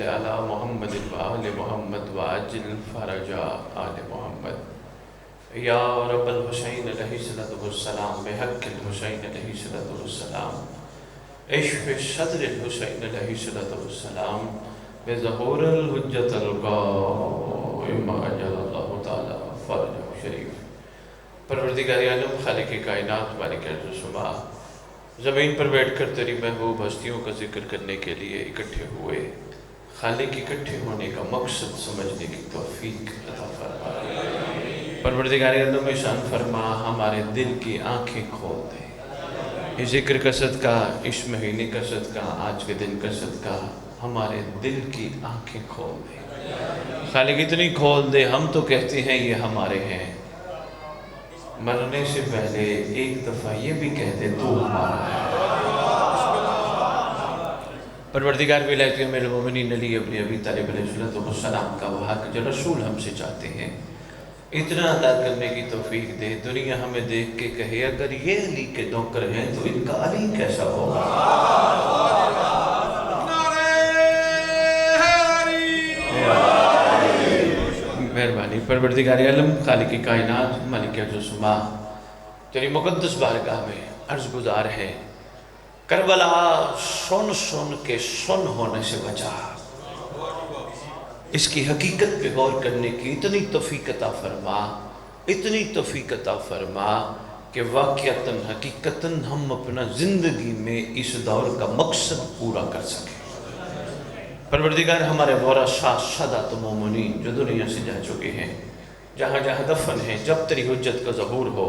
صل علی محمد وآل محمد وعجل فرج آل محمد یا رب الحسین علیہ السلام بحق الحسین علیہ السلام اشف صدر الحسین علیہ السلام بظہور الحجت القائم اجل اللہ تعالی فرجہ شریف۔ پروردگار عالم، خالق کائنات، مالک ارض و سما، زمین پر بیٹھ کر تیری محبوب ہستیوں کا ذکر کرنے کے لیے اکٹھے ہوئے، خالق اکٹھے ہونے کا مقصد سمجھنے کی توفیق عطا فرما۔ پروردگار عالم احسان فرما، ہمارے دل کی آنکھیں کھول دے، اس ذکر کا صدقہ، اس مہینے کا صدقہ، آج کے دن کا صدقہ، ہمارے دل کی آنکھیں کھول دے۔ خالق اتنی کھول دے، ہم تو کہتے ہیں یہ ہمارے ہیں، مرنے سے پہلے ایک دفعہ یہ بھی کہہ دے تو ہمارا ہے۔ پروردگار ولایت امیر المومنین علی ابن ابی طالب علیہ السلام کا وہ حق جو رسول ہم سے چاہتے ہیں اتنا ادا کرنے کی توفیق دے، دنیا ہمیں دیکھ کے کہے اگر یہ علی کے نوکر ہیں تو ان کا علی کیسا ہوگا۔ مہربانی پروردگار عالم، خالق کائنات، مالک ارض و سما، تیری مقدس بارگاہ میں عرض گزار ہے، کربلا سن سن کے سن ہونے سے بچا، اس کی حقیقت پہ غور کرنے کی اتنی توفیق عطا فرما، اتنی توفیق عطا فرما کہ واقعتاً حقیقتاً ہم اپنا زندگی میں اس دور کا مقصد پورا کر سکیں۔ پروردگار ہمارے ورثاء سادات مومنین جو دنیا سے جا چکے ہیں، جہاں جہاں دفن ہیں، جب تیری حجت کا ظہور ہو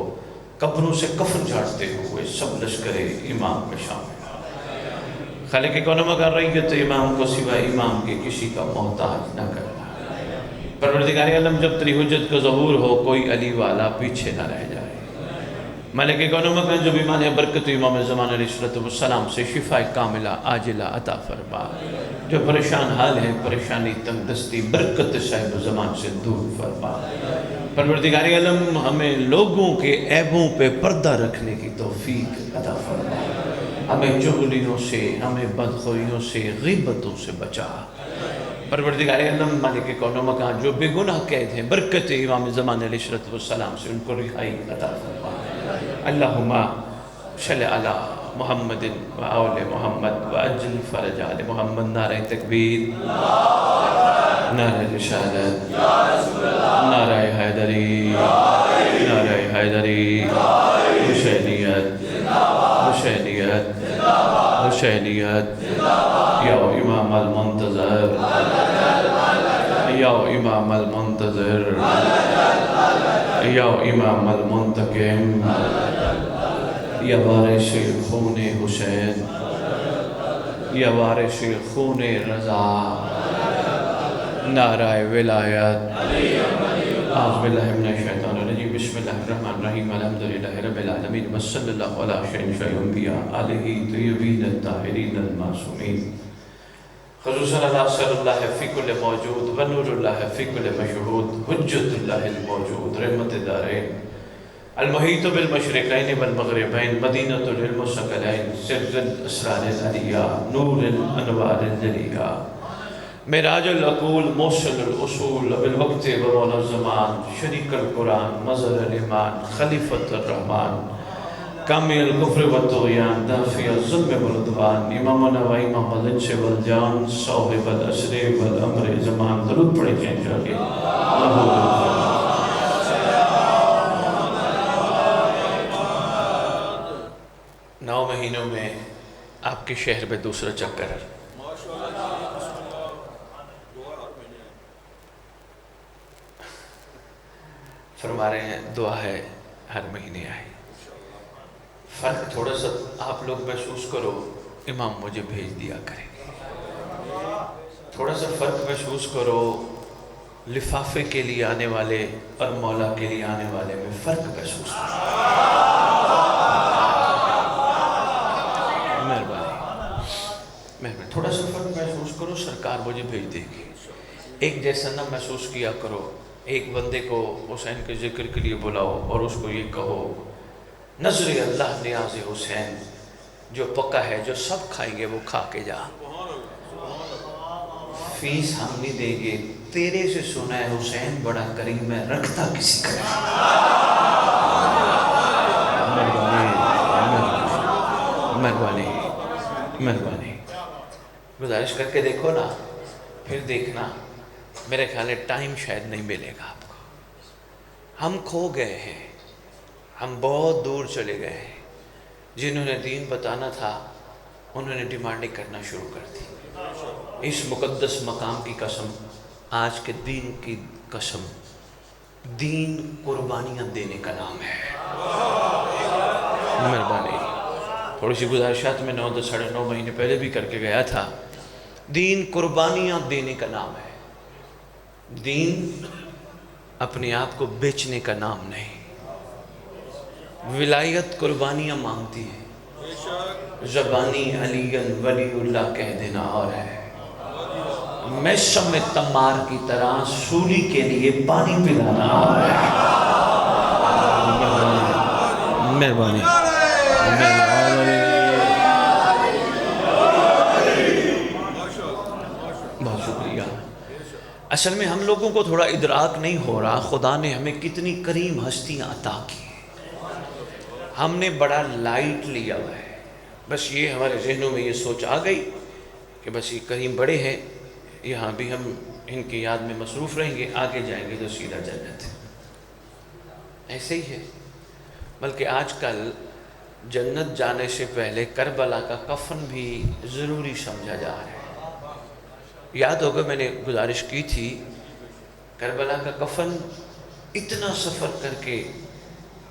قبروں سے کفن جھاڑتے ہوئے سب لشکر امام میں شامل۔ خالق کون مگر ریت امام کو سوا امام کے کسی کا محتاج نہ کرنا۔ پروردگار عالم، جب تیری حجت کا ظہور ہو کوئی علی والا پیچھے نہ رہ جائے۔ مالک کون مگر جو بیمار ہے برکت امام زمان علیہ السلام سے شفا کاملہ عاجلہ عطا فرما، جو پریشان حال ہے پریشانی تنگ دستی برکت صاحب زمان سے دور فرما۔ پروردگار عالم، ہمیں لوگوں کے عیبوں پہ پردہ رکھنے کی توفیق عطا فرما، ہمیں چغلیوں سے، ہمیں بدخویوں سے، غیبتوں سے بچا۔ پروردگار عالم، مالک کون مکان جو بے گناہ قید ہیں برکت امام زمان علیہ السلام سے ان کو رہائی عطا فرما۔ اللہم صلی علی محمد و آل محمد و عجل فرج آل محمد۔ نعرہ تکبیر، نعرہ رسالت، نعرہ حیدری، نعرہ حیدری، حسینیت، حسینیت، حسینیت، یا امام المنتظر، یا امام المنتظر، یا امام المنتقم، یا وارث خون حسین، یا وارث خون رضا، نعرہ ولایت۔ اعوذ باللہ من الشیطان الرجیم، بسم اللہ الرحمن الرحیم، الحمدللہ رب العالمین، وصلی اللہ علی شیخ الانبیاء آلہ طیبین الطاہرین المعصومین۔ خصوصاً صلی اللہ فی کل موجود و نور اللہ فی کل مشہود، حجت اللہ الموجود، رحمت دارین، المحیط بالمشرقین والمغربین، مدینۃ العلم والثقلین، سر الاسرار العلیہ، نور الانوار الجلیہ، معراج العقول، موصل الاصول، بالوقت و مولا الزمان، شریک القرآن، مظہر الایمان، خلیفۃ الرحمن، کامی الکفر و الطغیان، دافع الظلم والعدوان، امامنا و امام الانس والجان، صاحب العصر والامر زمان۔ درود پڑھیں کہ انشاءاللہ نو مہینوں میں آپ کے شہر میں دوسرا چکر ہے۔ فرما رہے ہیں دعا ہے ہر مہینے آئے۔ فرق تھوڑا سا آپ لوگ محسوس کرو، امام مجھے بھیج دیا کریں گے۔ تھوڑا سا فرق محسوس کرو، لفافے کے لیے آنے والے اور مولا کے لیے آنے والے میں فرق محسوس کرو۔ مہربانی تھوڑا سا فرق محسوس کرو، سرکار مجھے بھیج دے گی۔ ایک جیسا نہ محسوس کیا کرو۔ ایک بندے کو حسین کے ذکر کے لیے بلاؤ اور اس کو یہ کہو، نظر اللہ نیاز حسین جو پکا ہے جو سب کھائیں گے وہ کھا کے جا، فیس ہم نہیں دیں گے، تیرے سے سنا ہے حسین بڑا کریم ہے، رکھتا کسی کا نہیں۔ مہربانی مہربانی، گزارش کر کے دیکھو نا، پھر دیکھنا میرے خیال ہے ٹائم شاید نہیں ملے گا آپ کو۔ ہم کھو گئے ہیں، ہم بہت دور چلے گئے ہیں۔ جنہوں نے دین بتانا تھا انہوں نے ڈیمانڈیں کرنا شروع کر دی۔ اس مقدس مقام کی قسم، آج کے دین کی قسم، دین قربانیاں دینے کا نام ہے۔ مہربانی، تھوڑی سی گزارشات میں 9 ساڑھے 9 مہینے پہلے بھی کر کے گیا تھا۔ دین قربانیاں دینے کا نام ہے، دین اپنے آپ کو بیچنے کا نام نہیں۔ ولایت قربانیاں مانگتی ہے، زبانی علی ولی اللہ کہہ دینا اور ہے۔ میں شمع تمار کی طرح سولی کے لیے پانی پلانا اور ہے۔ مہربانی بہت شکریہ۔ اصل میں ہم لوگوں کو تھوڑا ادراک نہیں ہو رہا خدا نے ہمیں کتنی کریم ہستیاں عطا کی، ہم نے بڑا لائٹ لیا ہوا ہے۔ بس یہ ہمارے ذہنوں میں یہ سوچ آ گئی کہ بس یہ کریم بڑے ہیں، یہاں بھی ہم ان کی یاد میں مصروف رہیں گے، آگے جائیں گے تو سیدھا جنت ہے۔ ایسے ہی ہے، بلکہ آج کل جنت جانے سے پہلے کربلا کا کفن بھی ضروری سمجھا جا رہا ہے۔ یاد ہوگا میں نے گزارش کی تھی، کربلا کا کفن اتنا سفر کر کے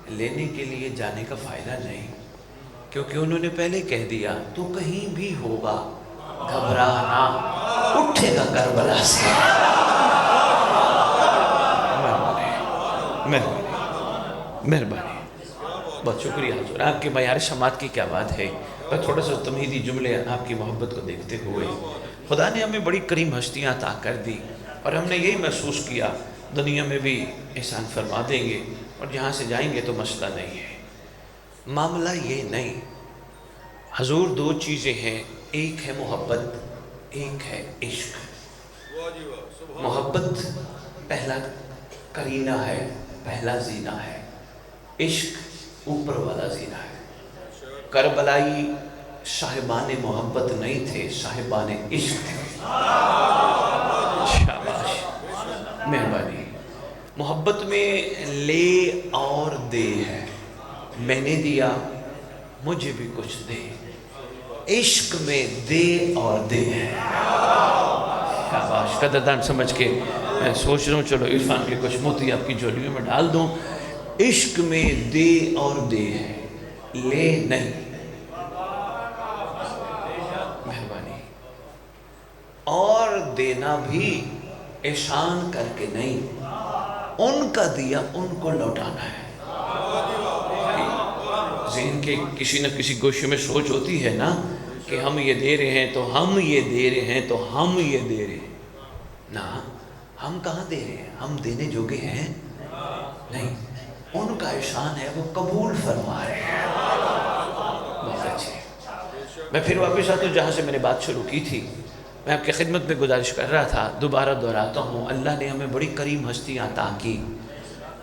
لینے کے لیے جانے کا فائدہ نہیں، کیونکہ انہوں نے پہلے کہہ دیا تو کہیں بھی ہوگا گھبرانا، اٹھے گا کربلا سے۔ مہربانی، بہت شکریہ حضور، آپ کے معیار سماعت کی کیا بات ہے۔ پر تھوڑا سا تمہیدی جملے آپ کی محبت کو دیکھتے ہوئے، خدا نے ہمیں بڑی کریم ہستیاں عطا کر دی، اور ہم نے یہی محسوس کیا دنیا میں بھی احسان فرما دیں گے، اور جہاں سے جائیں گے تو مسئلہ نہیں ہے۔ معاملہ یہ نہیں، حضور 2 چیزیں ہیں، ایک ہے محبت، ایک ہے عشق۔ محبت پہلا کرینہ ہے، پہلا زینہ ہے، عشق اوپر والا زینہ ہے۔ کربلائی صاحبان محبت نہیں تھے، صاحبان عشق تھے۔ شاباش، مہربانی۔ محبت میں لے اور دے ہے، میں نے دیا مجھے بھی کچھ دے۔ عشق میں دے اور دے ہے۔ شاباش، قدردان سمجھ کے میں سوچ رہا ہوں چلو عرفان کے کچھ موتی آپ کی جھولیوں میں ڈال دوں۔ عشق میں دے اور دے ہے، لے نہیں۔ مہربانی، اور دینا بھی احسان کر کے نہیں، ان کا دیا ان کو لوٹانا ہے۔ ذہن کے کسی نہ کسی گوشے میں سوچ ہوتی ہے نا کہ ہم یہ دے رہے ہیں تو ہم یہ دے رہے ہیں تو ہم یہ دے رہے ہیں۔ نا، ہم کہاں دے رہے ہیں، ہم دینے جوگے ہیں نہیں، ان کا احسان ہے وہ قبول فرما رہے ہیں۔ بہت اچھے، میں پھر واپس آتا ہوں جہاں سے میں نے بات شروع کی تھی۔ میں آپ کی خدمت میں گزارش کر رہا تھا، دوبارہ دہراتا ہوں، اللہ نے ہمیں بڑی کریم ہستیاں عطا کی،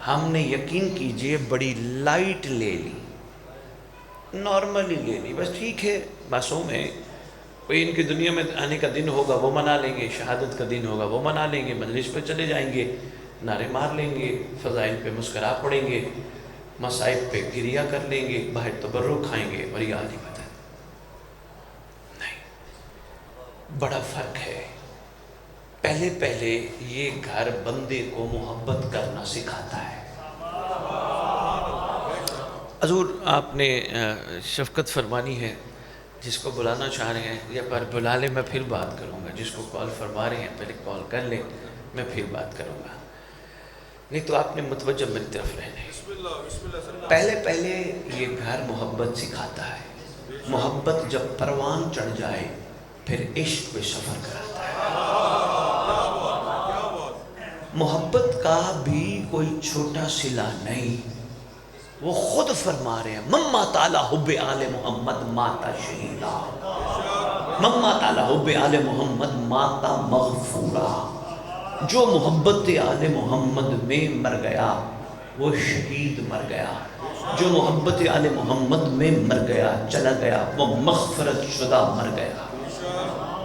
ہم نے یقین کیجئے بڑی لائٹ لے لی، نارملی لے لی، بس ٹھیک ہے، معصوم ہے، کوئی ان کی دنیا میں آنے کا دن ہوگا وہ منا لیں گے، شہادت کا دن ہوگا وہ منا لیں گے، مجلس پہ چلے جائیں گے، نعرے مار لیں گے، فضائل پہ مسکرا پڑیں گے، مصائب پہ گریہ کر لیں گے، باہر تبرک کھائیں گے، اور یہ آدھی بتا نہیں، بڑا فرق ہے۔ پہلے پہلے یہ گھر بندے کو محبت کرنا سکھاتا ہے۔ حضور آپ نے شفقت فرمانی ہے، جس کو بلانا چاہ رہے ہیں یا پر بلا لیں، میں پھر بات کروں گا، جس کو کال فرما رہے ہیں پہلے کال کر لیں، میں پھر بات کروں گا، نہیں تو آپ نے متوجہ میری طرف رہنے۔ پہلے پہلے یہ گھر محبت سکھاتا ہے، محبت جب پروان چڑھ جائے پھر عشق پہ سفر کراتا ہے۔ محبت کا بھی کوئی چھوٹا صلہ نہیں، وہ خود فرما رہے ہیں مما تعالی حب آل محمد ماتا شہیدہ۔ من مات علی حب آل محمد مات مغفورا، جو محبت آل محمد میں مر گیا وہ شہید مر گیا، جو محبت آل محمد میں مر گیا چلا گیا وہ مغفرت شدہ مر گیا۔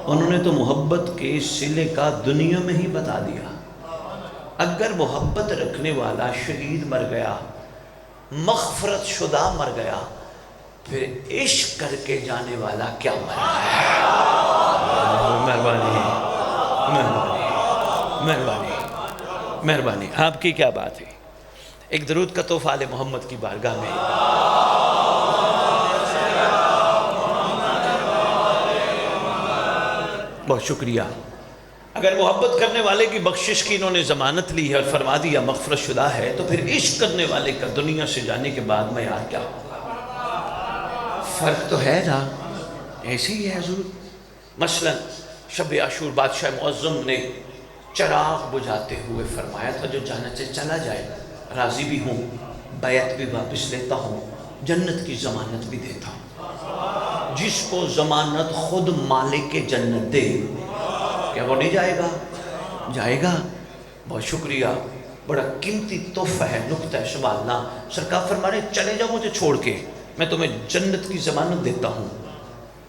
انہوں نے تو محبت کے صلے کا دنیا میں ہی بتا دیا۔ اگر محبت رکھنے والا شہید مر گیا، مغفرت شدہ مر گیا، پھر عشق کر کے جانے والا کیا مر گیا؟ مہربانی مہربانی مہربانی مہربانی، آپ کی کیا بات ہے؟ ایک درود کا تحفہ آل محمد کی بارگاہ میں۔ بہت شکریہ۔ اگر محبت کرنے والے کی بخشش کی انہوں نے ضمانت لی ہے اور فرما دیا مغفرت شدہ ہے، تو پھر عشق کرنے والے کا دنیا سے جانے کے بعد معیار کیا ہوگا؟ فرق تو ہے نا، ایسے ہی ہے حضور۔ مثلا شب عاشور بادشاہ معظم نے چراغ بجھاتے ہوئے فرمایا تھا جو جانا چاہے چلا جائے، راضی بھی ہوں، بیعت بھی واپس لیتا ہوں، جنت کی ضمانت بھی دیتا ہوں۔ جس کو ضمانت خود مالک جنت دے، کیا وہ نہیں جائے گا؟ جائے گا۔ بہت شکریہ، بڑا قیمتی تحفہ ہے، نکتہ ہے، سبحان اللہ۔ سرکار فرما رہے چلے جاؤ مجھے چھوڑ کے، میں تمہیں جنت کی ضمانت دیتا ہوں۔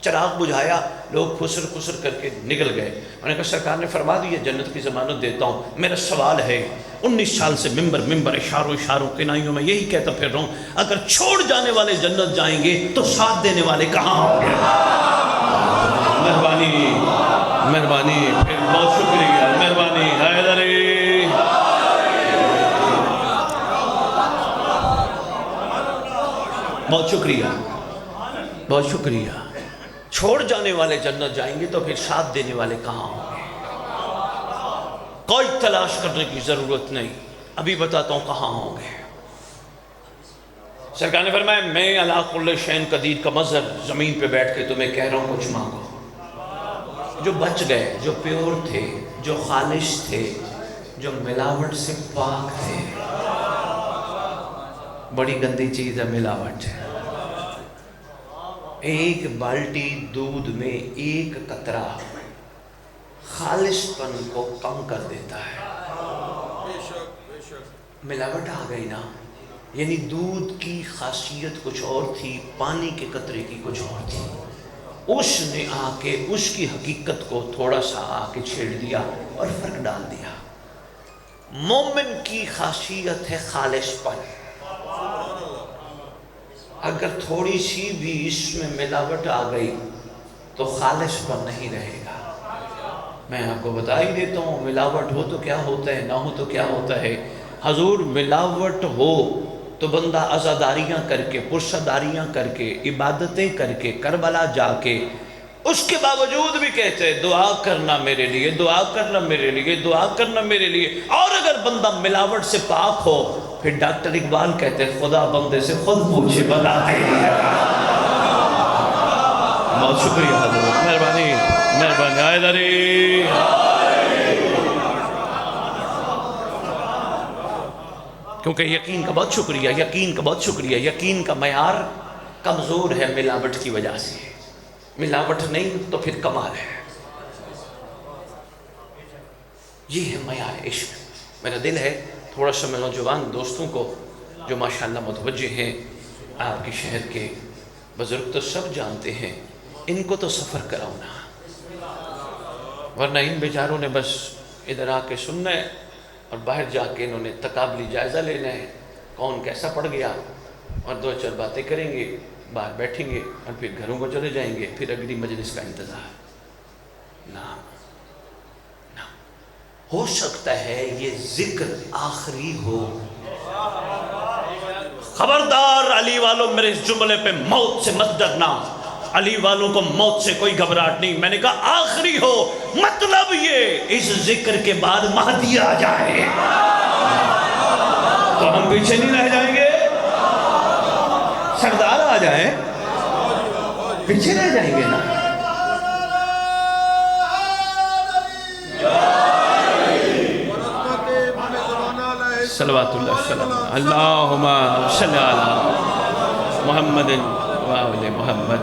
چراغ بجھایا، لوگ خسر خسر کر کے نکل گئے۔ میں نے کہا سرکار نے فرما دیا جنت کی ضمانت دیتا ہوں، میرا سوال ہے 19 سال سے ممبر اشاروں کنائیوں میں یہی کہتا پھر رہا ہوں، اگر چھوڑ جانے والے جنت جائیں گے تو ساتھ دینے والے کہاں ہوں گے؟ مہربانی مہربانی، پھر بہت شکریہ، مہربانی حیدری۔ بہت شکریہ بہت شکریہ۔ چھوڑ جانے والے جنت جائیں گے تو پھر ساتھ دینے والے کہاں ہوں گے؟ کوئی تلاش کرنے کی ضرورت نہیں، ابھی بتاتا ہوں کہاں ہوں گے۔ سرکار نے فرمایا میں علی کل شیء قدیر کا مظہر زمین پہ بیٹھ کے تمہیں کہہ رہا ہوں کچھ مانگو۔ جو بچ گئے، جو پیور تھے، جو خالص تھے، جو ملاوٹ سے پاک تھے۔ بڑی گندی چیز ہے ملاوٹ۔ ایک بالٹی دودھ میں ایک قطرہ خالص پن کو کم کر دیتا ہے۔ ملاوٹ آ گئی نا، یعنی دودھ کی خاصیت کچھ اور تھی، پانی کے قطرے کی کچھ اور تھی۔ اس نے آ کے اس کی حقیقت کو تھوڑا سا آ کے چھیڑ دیا اور فرق ڈال دیا۔ مومن کی خاصیت ہے خالص پن۔ اگر تھوڑی سی بھی اس میں ملاوٹ آ گئی تو خالص پن نہیں رہے گا۔ میں آپ کو بتا ہی دیتا ہوں، ملاوٹ ہو تو کیا ہوتا ہے، نہ ہو تو کیا ہوتا ہے۔ حضور ملاوٹ ہو تو بندہ عزاداریاں کر کے، پرسداریاں کر کے، عبادتیں کر کے، کربلا جا کے، اس کے باوجود بھی کہتے ہیں دعا کرنا میرے لیے، دعا کرنا میرے لیے، دعا کرنا میرے لیے۔ اور اگر بندہ ملاوٹ سے پاک ہو، پھر ڈاکٹر اقبال کہتے ہیں خدا بندے سے خود پوچھے بتاتے ہیں۔ بہت شکریہ حضور، مہربانی مہربانی حیدری۔ کیونکہ یقین کا بہت شکریہ، یقین کا بہت شکریہ۔ یقین کا معیار کمزور ہے ملاوٹ کی وجہ سے۔ ملاوٹ نہیں تو پھر کمال ہے۔ یہ ہے معیار عشق۔ میرا دل ہے تھوڑا سا میں نوجوان دوستوں کو جو ماشاءاللہ متوجہ ہیں، آپ کے شہر کے بزرگ تو سب جانتے ہیں، ان کو تو سفر کراؤ نا، ورنہ ان بیچاروں نے بس ادھر آ کے سننا ہے اور باہر جا کے انہوں نے تقابلی جائزہ لینا ہے، کون کیسا پڑ گیا، اور دو چار باتیں کریں گے، باہر بیٹھیں گے اور پھر گھروں کو چلے جائیں گے، پھر اگلی مجلس کا انتظار۔ نہ ہو سکتا ہے یہ ذکر آخری ہو۔ خبردار علی والوں، میرے اس جملے پہ موت سے مت ڈرنا، علی والوں کو موت سے کوئی گھبراہٹ نہیں۔ میں نے کہا آخری ہو، مطلب یہ اس ذکر کے بعد مہدی آ جائے تو ہم پیچھے نہیں رہ جائیں گے، سردار آ جائیں پیچھے رہ جائیں گے نا۔ صلوات اللہ السلام اللہم صلی علی محمد و آل محمد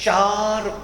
4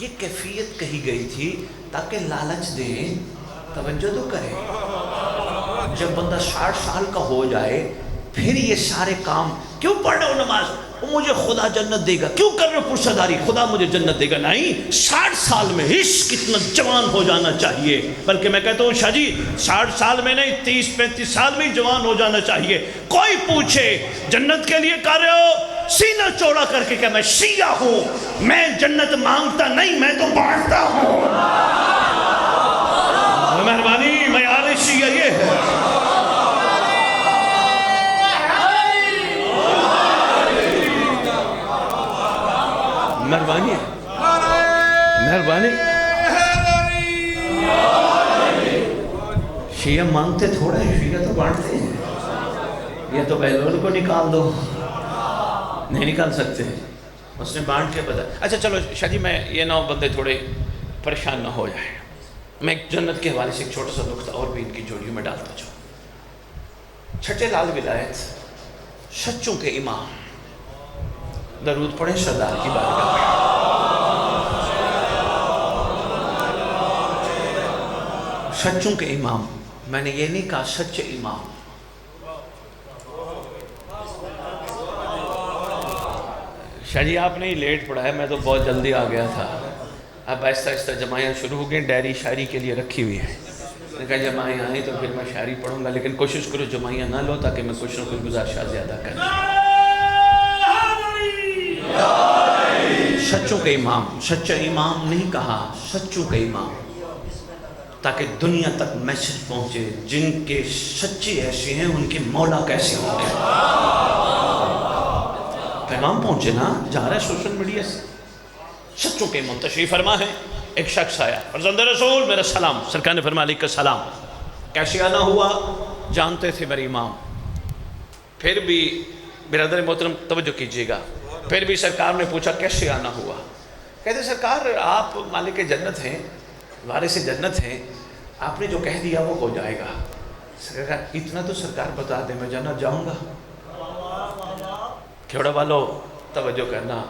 یہ کیفیت کہی گئی تھی تاکہ لالچ دیں، توجہ تو کریں۔ جب بندہ 60 سال کا ہو جائے پھر یہ سارے کام کیوں پڑھ رہے ہو نماز؟ مجھے خدا جنت دے گا، کیوں کر رہے ہو پرسداری؟ خدا مجھے جنت دے گا۔ نہیں، 60 سال میں عشق کتنا جوان ہو جانا چاہیے، بلکہ میں کہتا ہوں شاہ جی 60 سال میں نہیں 30-35 سال میں جوان ہو جانا چاہیے۔ کوئی پوچھے جنت کے لیے کر رہے ہو، سینہ چوڑا کر کے کہ میں شیعہ ہوں، میں جنت مانگتا نہیں، میں تو بانٹتا ہوں۔ مہربانی معیار شیعہ یہ ہے۔ مہربانی مہربانی، شیعہ مانگتے تھوڑا ہے، شیعہ تو بانٹتے ہیں۔ یہ تو پہلوان کو نکال دو، نہیں نکال سکتے، اس نے بانٹ کے بتا۔ اچھا چلو شاہ جی، میں یہ نہ بندے تھوڑے پریشان نہ ہو جائے، میں ایک جنت کے حوالے سے ایک چھوٹا سا نقطہ اور بھی ان کی جوڑیوں میں ڈالتا جاؤں۔ چھٹے لال ولایت سچوں کے امام، درود پڑھیں سردار کی بارگاہ میں۔ سچوں کے امام، میں نے یہ نہیں کہا سچے امام، شاہ جی آپ نے ہی لیٹ پڑھا ہے، میں تو بہت جلدی آ گیا تھا۔ اب آہستہ آہستہ جماعیاں شروع ہو گئیں، ڈائری شاعری کے لیے رکھی ہوئی ہے۔ میں نے کہا جماعیاں آئیں تو پھر میں شاعری پڑھوں گا، لیکن کوشش کرو جماعیاں نہ لو تاکہ میں کچھ نہ کچھ گزارشات زیادہ کروں۔ سچوں کے امام، سچا امام نہیں کہا، سچوں کے امام، تاکہ دنیا تک میسج پہنچے جن کے سچے ایسے ہیں ان کے مولا کیسے ہوں گے۔ پیغام پہنچے نا، جا رہا ہے سوشل میڈیا سے۔ سچوں کے امام تشریف فرما ہے۔ ایک شخص آیا، فرزند رسول میرا سلام، سرکار نے فرمایا علیکہ السلام۔ کیسے آنا ہوا؟ جانتے تھے میرے امام۔ پھر بھی برادر محترم توجہ کیجئے گا، پھر بھی سرکار نے پوچھا کیسے آنا ہوا؟ کہتے سرکار آپ مالک جنت ہیں، وارث جنت ہیں، آپ نے جو کہہ دیا وہ ہو جائے گا۔ سرکار اتنا تو سرکار بتا دیں میں جنت جاؤں گا۔ کھیوڑا والو توجہ کرنا،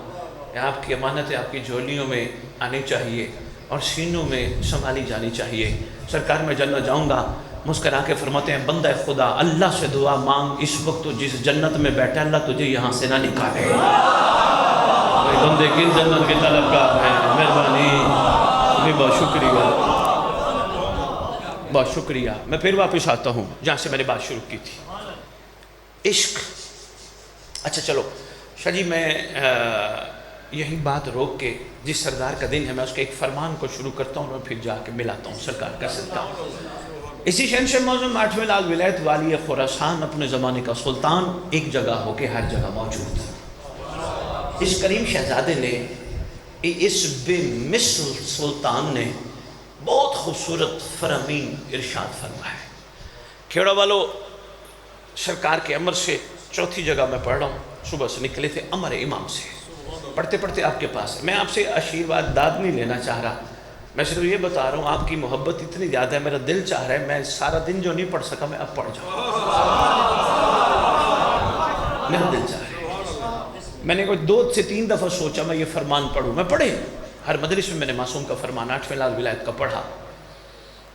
آپ کی امانتیں آپ کی جھولیوں میں آنی چاہیے اور سینوں میں سنبھالی جانی چاہیے۔ سرکار میں جنت جاؤں گا، مسکرا کے فرماتے ہیں بندہ خدا اللہ سے دعا مانگ، اس وقت تو جس جنت میں بیٹھا اللہ تجھے یہاں سے نہ نکالے۔ بندے کن جنت کے طلبگار ہیں؟ مہربانی، بہت شکریہ، بہت شکریہ۔ میں پھر واپس آتا ہوں جہاں سے میں نے بات شروع کی تھی، عشق۔ اچھا چلو شاہ جی، میں یہی بات روک کے جس سردار کا دن ہے میں اس کے ایک فرمان کو شروع کرتا ہوں اور پھر جا کے ملاتا ہوں سرکار کا صدقہ۔ اسی شہنشاہ معظم 8ویں لال ولایت والی خراسان، اپنے زمانے کا سلطان، ایک جگہ ہو کے ہر جگہ موجود ہے۔ اس کریم شہزادے نے، اس بے مثل سلطان نے بہت خوبصورت فرامین ارشاد فرمایا ہے۔ کھیوڑا والو سرکار کے امر سے چوتھی جگہ میں پڑھ رہا ہوں، صبح سے نکلے تھے امر امام سے، پڑھتے پڑھتے آپ کے پاس میں آپ سے آشیرواد داد نہیں لینا چاہ رہا، میں صرف یہ بتا رہا ہوں آپ کی محبت اتنی زیادہ ہے، میرا دل چاہ رہا ہے میں سارا دن جو نہیں پڑھ سکا میں اب پڑھ جاؤں، میرا دل چاہ رہا ہے۔ میں نے کوئی 2 سے 3 دفعہ سوچا میں یہ فرمان پڑھوں، میں پڑھے ہر مجلس میں میں نے معصوم کا فرمان 8ویں لال ولایت کا پڑھا،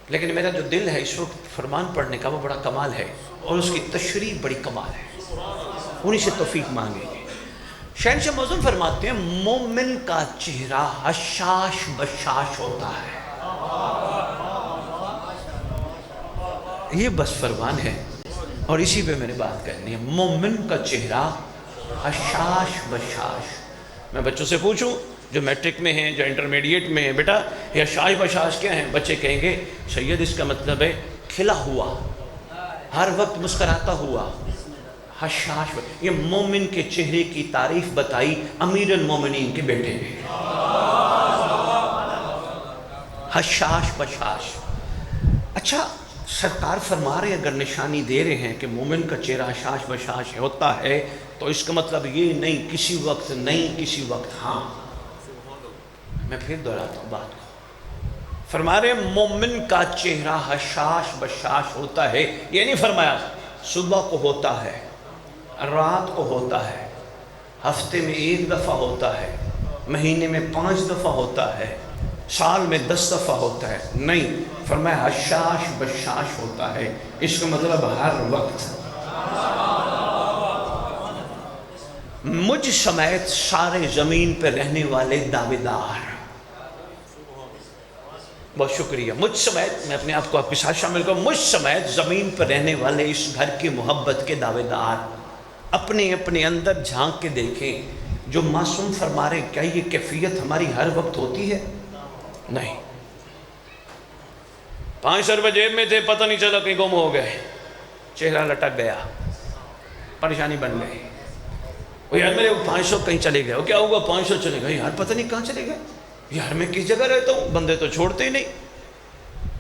لیکن میرا جو دل ہے اس وقت فرمان پڑھنے کا وہ بڑا کمال ہے اور اس کی تشریح بڑی کمال ہے، انہی سے توفیق مانگیں گے۔ شہنشاہ معظم فرماتے ہیں مومن کا چہرہ حشاش بشاش ہوتا ہے، یہ بس فرمان ہے اور اسی پہ میں نے بات کرنی ہے۔ مومن کا چہرہ حشاش بشاش۔ میں بچوں سے پوچھوں جو میٹرک میں ہیں، جو انٹرمیڈیٹ میں ہیں، بیٹا یہ حشاش بشاش کیا ہیں؟ بچے کہیں گے سید اس کا مطلب ہے کھلا ہوا، ہر وقت مسکراتا ہوا، حشاش۔ یہ مومن کے چہرے کی تعریف بتائی امیر المومنین کے بیٹے نے، حشاش بشاش۔ اچھا سرکار فرما رہے اگر نشانی دے رہے ہیں کہ مومن کا چہرہ حشاش بشاش ہوتا ہے تو اس کا مطلب یہ نہیں کسی وقت نہیں کسی وقت ہاں۔ میں پھر دہراتا ہوں بات کو، فرما رہے مومن کا چہرہ حشاش بشاش ہوتا ہے، یہ نہیں فرمایا صبح کو ہوتا ہے، رات کو ہوتا ہے، ہفتے میں 1 دفعہ ہوتا ہے، مہینے میں 5 دفعہ ہوتا ہے، سال میں 10 دفعہ ہوتا ہے، نہیں، فرمایا حشاش بشاش ہوتا ہے، اس کا مطلب ہر وقت۔ مجھ سمیت سارے زمین پہ رہنے والے دعوے دار، بہت شکریہ، مجھ سمیت، میں اپنے آپ کو آپ کے ساتھ شامل کروں، مجھ سمیت زمین پر رہنے والے اس گھر کی محبت کے دعوے دار اپنے اپنے اندر جھانک کے دیکھیں، جو معصوم فرما رہے کیا یہ کیفیت ہماری ہر وقت ہوتی ہے؟ نہیں۔ 500 روپے جیب میں تھے، پتہ نہیں چلا کہیں گم ہو گئے، چہرہ لٹک گیا، پریشانی بن گئی، وہ یار میرے 500 کہیں چلے گئے، وہ کیا ہوا 500 چلے گئے، یار پتہ نہیں کہاں چلے گئے، یار میں کس جگہ رہتا ہوں، بندے تو چھوڑتے ہی نہیں،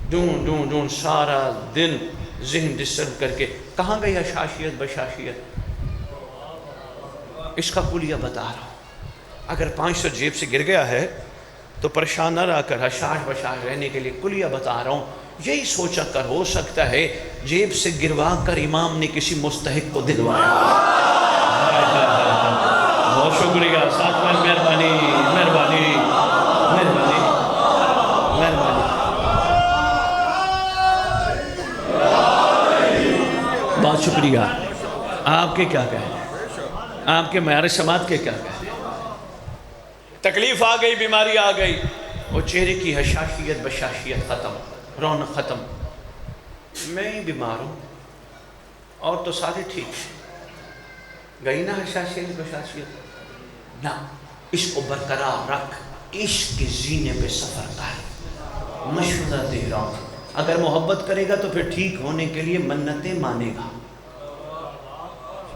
ڈھونڈ سارا دن ذہن ڈسٹرب کر کے کہاں گئی حشاشیت بشاشیت؟ اس کا کلیہ بتا رہا ہوں، اگر 500 جیب سے گر گیا ہے تو پریشان نہ رہ کر حشاش بشاش رہنے کے لیے کلیہ بتا رہا ہوں، یہی سوچا کر ہو سکتا ہے جیب سے گروا کر امام نے کسی مستحق کو دلوایا۔ بہت شکریہ، ساتھ میں مہربانی مہربانی مہربانی مہربانی، بہت شکریہ۔ آپ کے کیا کہیں، آپ کے معیار سماعت کے کیا کہیں؟ تکلیف آ گئی، بیماری آ گئی، وہ چہرے کی حشاشیت بشاشیت ختم، رونق ختم، میں ہی بیمار ہوں اور تو سارے ٹھیک ہیں، گئی نا حشاشیت بشاشیت؟ نہ، اس کو برقرار رکھ، عشق کے زینے پہ سفر کر، مشورہ دے رہا ہوں، اگر محبت کرے گا تو پھر ٹھیک ہونے کے لیے منتیں مانے گا۔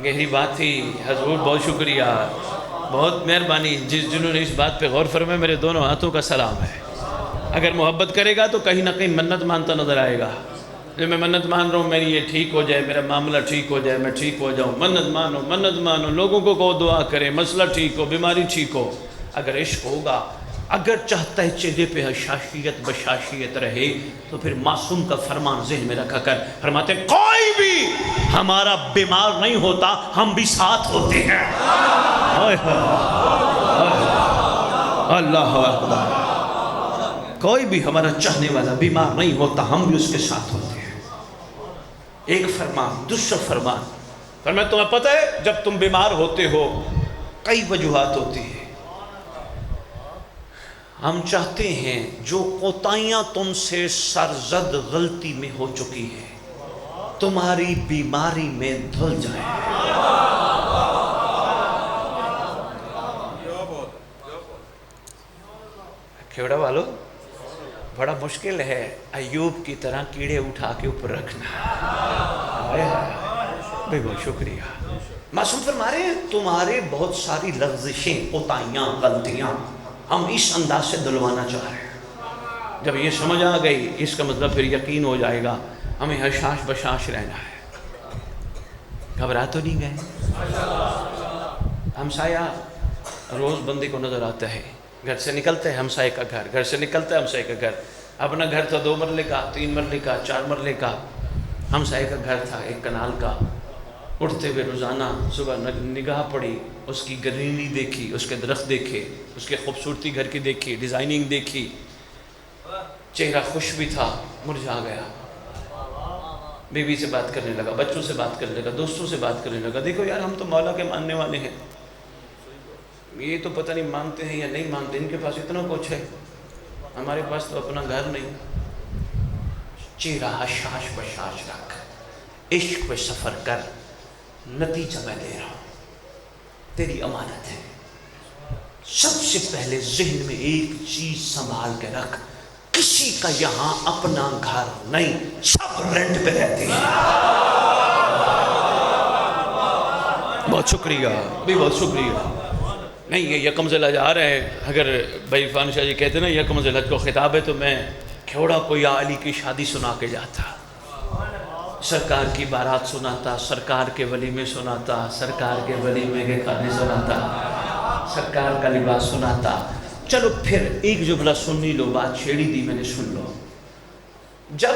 گہری بات تھی حضور، بہت شکریہ، بہت مہربانی، جنہوں نے اس بات پہ غور فرمایا، میرے دونوں ہاتھوں کا سلام ہے۔ اگر محبت کرے گا تو کہیں نہ کہیں منت مانتا نظر آئے گا، جو میں منت مان رہا ہوں میری یہ ٹھیک ہو جائے، میرا معاملہ ٹھیک ہو جائے، میں ٹھیک ہو جاؤں، منت مانو، لوگوں کو کہو دعا کرے، مسئلہ ٹھیک ہو، بیماری ٹھیک ہو۔ اگر عشق ہوگا، اگر چاہتا ہے چہرے پہ حشاشیت بشاشیت رہے تو پھر معصوم کا فرمان ذہن میں رکھا کر، فرماتے ہیں کوئی بھی ہمارا بیمار نہیں ہوتا، ہم بھی ساتھ ہوتے ہیں۔ اللہ اکبر، کوئی بھی ہمارا چاہنے والا بیمار نہیں ہوتا، ہم بھی اس کے ساتھ ہوتے ہیں۔ ایک فرمان، دوسرا فرمان، فرمایا تمہیں پتہ ہے جب تم بیمار ہوتے ہو کئی وجوہات ہوتی ہیں، ہم چاہتے ہیں جو کوتاہیاں تم سے سرزد غلطی میں ہو چکی ہیں تمہاری بیماری میں دھل جائیں۔ کھیوڑا والو، بڑا مشکل ہے ایوب کی طرح کیڑے اٹھا کے اوپر رکھنا۔ بے بہت شکریہ۔ معصوم فرما رہے ہیں تمہارے بہت ساری لغزشیں، کوتاہیاں، غلطیاں ہم اس انداز سے دلوانا چاہ رہے ہیں۔ جب یہ سمجھ آ گئی اس کا مطلب پھر یقین ہو جائے گا ہمیں حشاش بشاش رہنا ہے۔ گھبرا تو نہیں گئے؟ ہمسایہ روز بندے کو نظر آتا ہے، گھر سے نکلتا ہے ہمسائے کا گھر، گھر سے نکلتا ہے ہمسائے کا گھر، اپنا گھر تھا 2 مرلے کا، 3 مرلے کا، 4 مرلے کا، ہمسائے کا گھر تھا 1 کنال کا۔ اٹھتے ہوئے روزانہ صبح نگاہ پڑی، اس کی گرینری دیکھی، اس کے درخت دیکھے، اس کے خوبصورتی گھر کی دیکھی، ڈیزائننگ دیکھی، چہرہ خوش بھی تھا، مرجھا گیا۔ بیوی سے بات کرنے لگا، بچوں سے بات کرنے لگا، دوستوں سے بات کرنے لگا، دیکھو یار ہم تو مولا کے ماننے والے ہیں، یہ تو پتہ نہیں مانتے ہیں یا نہیں مانتے، ان کے پاس اتنا کچھ ہے، ہمارے پاس تو اپنا گھر نہیں۔ چہرہ حشاش بشاش رکھ، عشق پہ سفر کر، نتیجہ میں دے رہا ہوں، تیری امانت ہے۔ سب سے پہلے ذہن میں ایک چیز سنبھال کے رکھ، کسی کا یہاں اپنا گھر نہیں، سب رینٹ پہ رہتے ہیں۔ بہت شکریہ بھی، بہت شکریہ۔ نہیں یہ یکم ذی الحج آ رہے ہیں، اگر بھائی عرفان شاہ جی کہتے ہیں نا یکم ذی الحج کو خطاب ہے تو میں کھیوڑا کو یا علی کی شادی سنا کے جاتا، سرکار کی بارات سناتا، سرکار کے ولیمے سناتا، سرکار کے ولیمے کے کھانے سناتا، سرکار کا لباس سناتا۔ چلو پھر ایک جملہ سن ہی لو، بات چھیڑی دی میں نے، سن لو۔ جب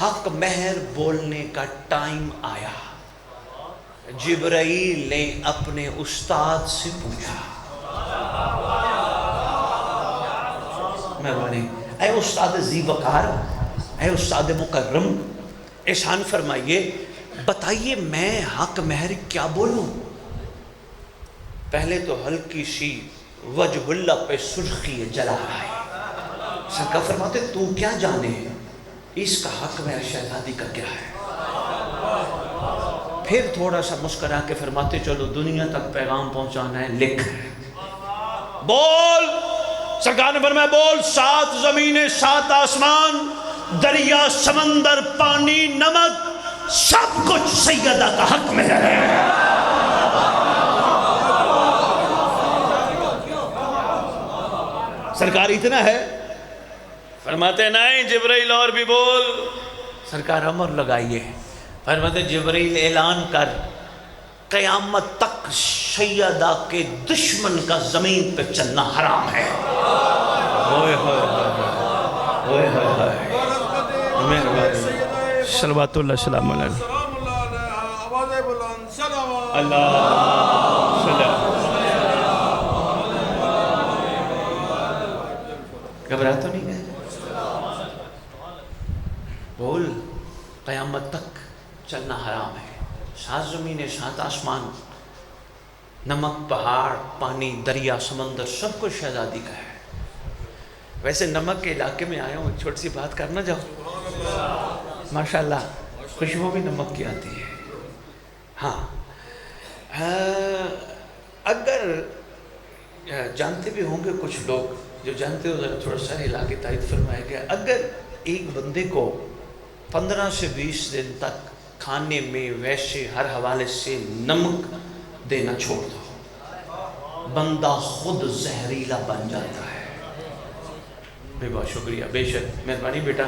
حق مہر بولنے کا ٹائم آیا، جبرائیل نے اپنے استاد سے پوچھا، مہربانی. اے استاد ذی وقار، اے استاد مکرم، احسان فرمائیے، بتائیے میں حق مہر کیا بولوں؟ پہلے تو ہلکی سی وجہ اللہ پہ سرخی جلا رہا ہے. سرکار فرماتے تو کیا جانے اس کا حق مہر شہزادی کا کیا ہے؟ پھر تھوڑا سا مسکرا کے فرماتے چلو دنیا تک پیغام پہنچانا ہے، لکھ بول. سرکار نے فرمایا بول، 7 زمینیں 7 آسمان، دریا سمندر پانی نمک، سب کچھ سیدہ کا حق میں ہے. سرکار اتنا ہے؟ فرماتے نہیں جبرائیل اور بھی بول. سرکار امر لگائیے. فرماتے جبرائیل اعلان کر قیامت تک سیدہ کے دشمن کا زمین پہ چلنا حرام ہے. ہوئے ہوئے ہوئے ہوئے مہربانی. صلوات اللہ السلام علیہ اللہ سلام. گھبرا تو نہیں گئے؟ بول قیامت تک چلنا حرام ہے. 7 زمینیں 7 آسمان، نمک پہاڑ پانی دریا سمندر سب کچھ شہزادی کا ہے. ویسے نمک کے علاقے میں آیا ہوں، ایک چھوٹی سی بات کرنا چاہوں. ماشاءاللہ خوشبو بھی نمک کی آتی ہے. ہاں اگر جانتے بھی ہوں گے کچھ لوگ، جو جانتے ہو ذرا تھوڑا سا ہلا کے تائید فرمایا گیا، اگر ایک بندے کو 15 سے 20 دن تک کھانے میں ویسے ہر حوالے سے نمک دینا چھوڑ دو، بندہ خود زہریلا بن جاتا ہے. بہت شکریہ، بے شک مہربانی بیٹا،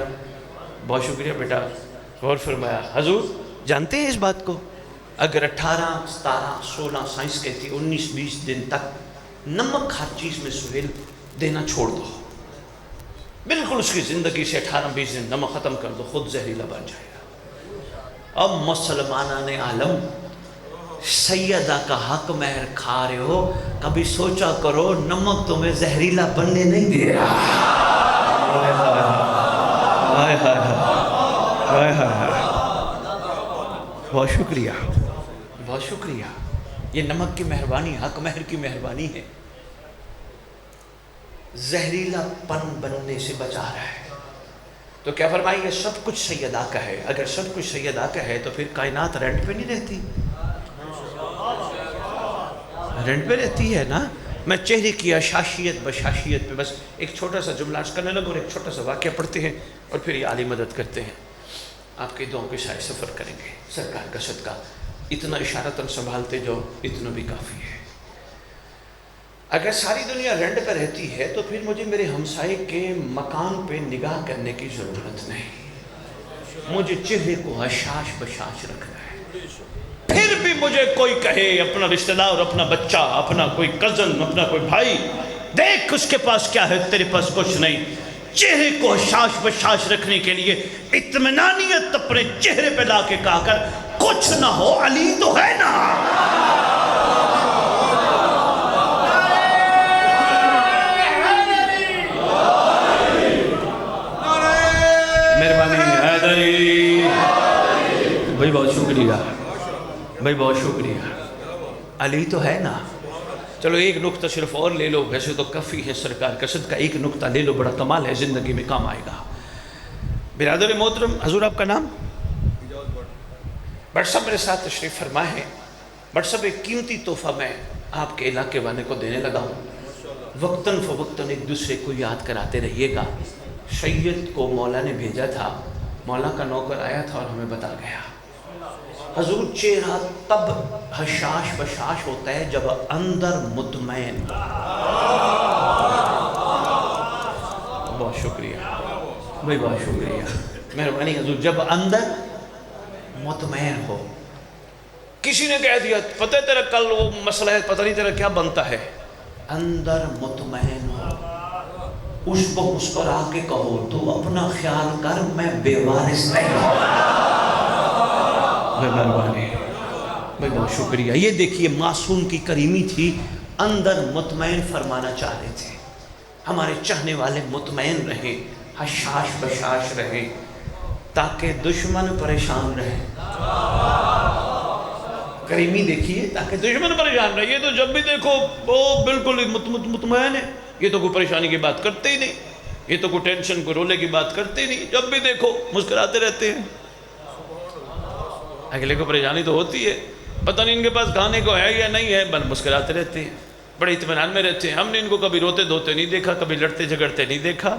بہت شکریہ بیٹا، غور فرمایا. حضور جانتے ہیں اس بات کو؟ اگر 18 17 16 سائنس کہتی 19 20 دن تک نمک ہر چیز میں سہیل دینا چھوڑ دو، بالکل اس کی زندگی سے 18 20 دن نمک ختم کر دو، خود زہریلا بن جائے گا. اب مسلمانان عالم سیدہ کا حق مہر کھا رہے ہو، کبھی سوچا کرو نمک تمہیں زہریلا بننے نہیں دے رہا. بہت شکریہ بہت شکریہ. یہ نمک کی مہربانی، حق مہر کی مہربانی ہے، زہریلا پن بننے سے بچا رہا ہے. تو کیا فرمائیے سب کچھ سیدہ کا ہے. اگر سب کچھ سیدہ کا ہے تو پھر کائنات رینٹ پہ نہیں رہتی، رینٹ پہ رہتی ہے نا. میں چہرے کی اشاشیت بشاشیت پہ بس ایک چھوٹا سا جملہ عرض کرنے لگا اور ایک چھوٹا سا واقعہ پڑھتے ہیں اور پھر یہ عالی مدد کرتے ہیں. آپ کی دعاؤں کے سائے سفر کریں گے. سرکار کا صدقہ اتنا اشارتاً سنبھالتے جو اتنا بھی کافی ہے. اگر ساری دنیا رینٹ پہ رہتی ہے تو پھر مجھے میرے ہمسائے کے مکان پہ نگاہ کرنے کی ضرورت نہیں. مجھے چہرے کو حشاش بشاش رکھنا ہے. پھر بھی مجھے کوئی کہے اپنا رشتہ دار، اپنا بچہ، اپنا کوئی کزن، اپنا کوئی بھائی، دیکھ اس کے پاس کیا ہے تیرے پاس کچھ نہیں. چہرے کو حشاش بشاش رکھنے کے لیے اطمینانیت اپنے چہرے پہ لا کے کہا کر کچھ نہ ہو علی تو ہے نا. مہربانی حیدری بھائی، بہت شکریہ بھائی، بہت شکریہ. علی تو ہے نا. چلو ایک نقطہ صرف اور لے لو، ویسے تو کافی ہے سرکار کا صدقہ، ایک نقطہ لے لو، بڑا کمال ہے، زندگی میں کام آئے گا. برادر محترم، حضور آپ کا نام؟ بٹ صاحب میرے ساتھ تشریف فرما ہے. بٹ صاحب ایک قیمتی تحفہ میں آپ کے علاقے والے کو دینے لگا ہوں. وقتاً فوقتاً ایک دوسرے کو یاد کراتے رہیے گا. سید کو مولا نے بھیجا تھا، مولا کا نوکر آیا تھا اور ہمیں بتا گیا. حضور چہرہ تب حشاش بشاش ہوتا ہے جب اندر مطمئن. بہت شکریہ بھائی، بہت شکریہ، مہربانی حضور. جب اندر مطمئن ہو. کسی نے کہہ دیا پتہ ہے تیرا کل وہ مسئلہ ہے، پتہ نہیں تیرا کیا بنتا ہے. اندر مطمئن ہو، اس کو مسکرا کے کہو تو اپنا خیال کر، میں بے وارث نہیں ہوں. مہربانی بھائی، بہت شکریہ. یہ دیکھیے معصوم کی کریمی تھی، اندر مطمئن فرمانا چاہ رہے تھے. ہمارے چاہنے والے مطمئن رہیں، حشاش بشاش رہیں، تاکہ دشمن پریشان رہے۔ کریمی دیکھیے، تاکہ دشمن پریشان رہے۔ یہ تو جب بھی دیکھو وہ بالکل مطمئن ہے، یہ تو کوئی پریشانی کی بات کرتے ہی نہیں، یہ تو کوئی ٹینشن کو رولے کی بات کرتے ہی نہیں، جب بھی دیکھو مسکراتے رہتے ہیں۔ اگلے کو پریشانی تو ہوتی ہے، پتہ نہیں ان کے پاس کھانے کو ہے یا نہیں ہے، بس مسکراتے رہتے ہیں، بڑے اطمینان میں رہتے ہیں۔ ہم نے ان کو کبھی روتے دھوتے نہیں دیکھا، کبھی لڑتے جھگڑتے نہیں دیکھا،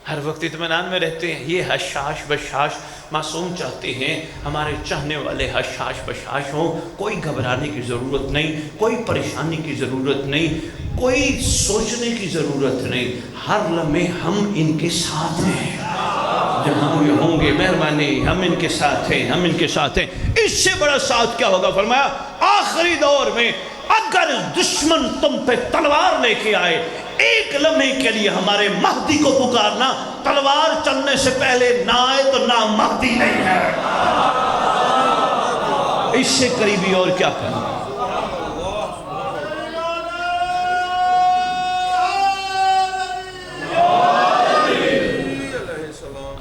ہر وقت اطمینان میں رہتے ہیں۔ یہ حشاش بشاش معصوم چاہتے ہیں ہمارے چاہنے والے حشاش بشاش ہوں، کوئی گھبرانے کی ضرورت نہیں، کوئی پریشانی کی ضرورت نہیں، کوئی سوچنے کی ضرورت نہیں، ہر لمحے ہم ان کے ساتھ ہیں، جہاں بھی ہوں گے مہربانی ہم ان کے ساتھ ہیں، ہم ان کے ساتھ ہیں۔ اس سے بڑا ساتھ کیا ہوگا؟ فرمایا آخری دور میں اگر دشمن تم پہ تلوار لے کے آئے، ایک لمحے کے لیے ہمارے مہدی کو پکارنا، تلوار چلنے سے پہلے نہ آئے تو نہ مہدی نہیں ہے۔ اس سے قریبی اور کیا کرنا؟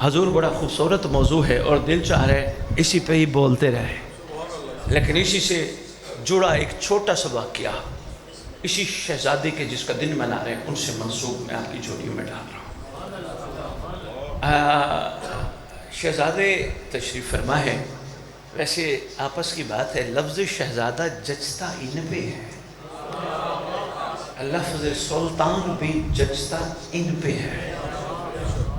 حضور بڑا خوبصورت موضوع ہے اور دل چاہ رہے اسی پہ ہی بولتے رہے، لیکن اسی سے جڑا ایک چھوٹا سا واقعہ اسی شہزادے کے جس کا دن منا رہے ہیں ان سے منسوب میں آپ کی جھولیوں میں ڈال رہا ہوں۔ شہزادے تشریف فرما ہے، ویسے آپس کی بات ہے، لفظ شہزادہ جچتا ان پہ ہے، لفظ سلطان بھی جچتا ان پہ ہے،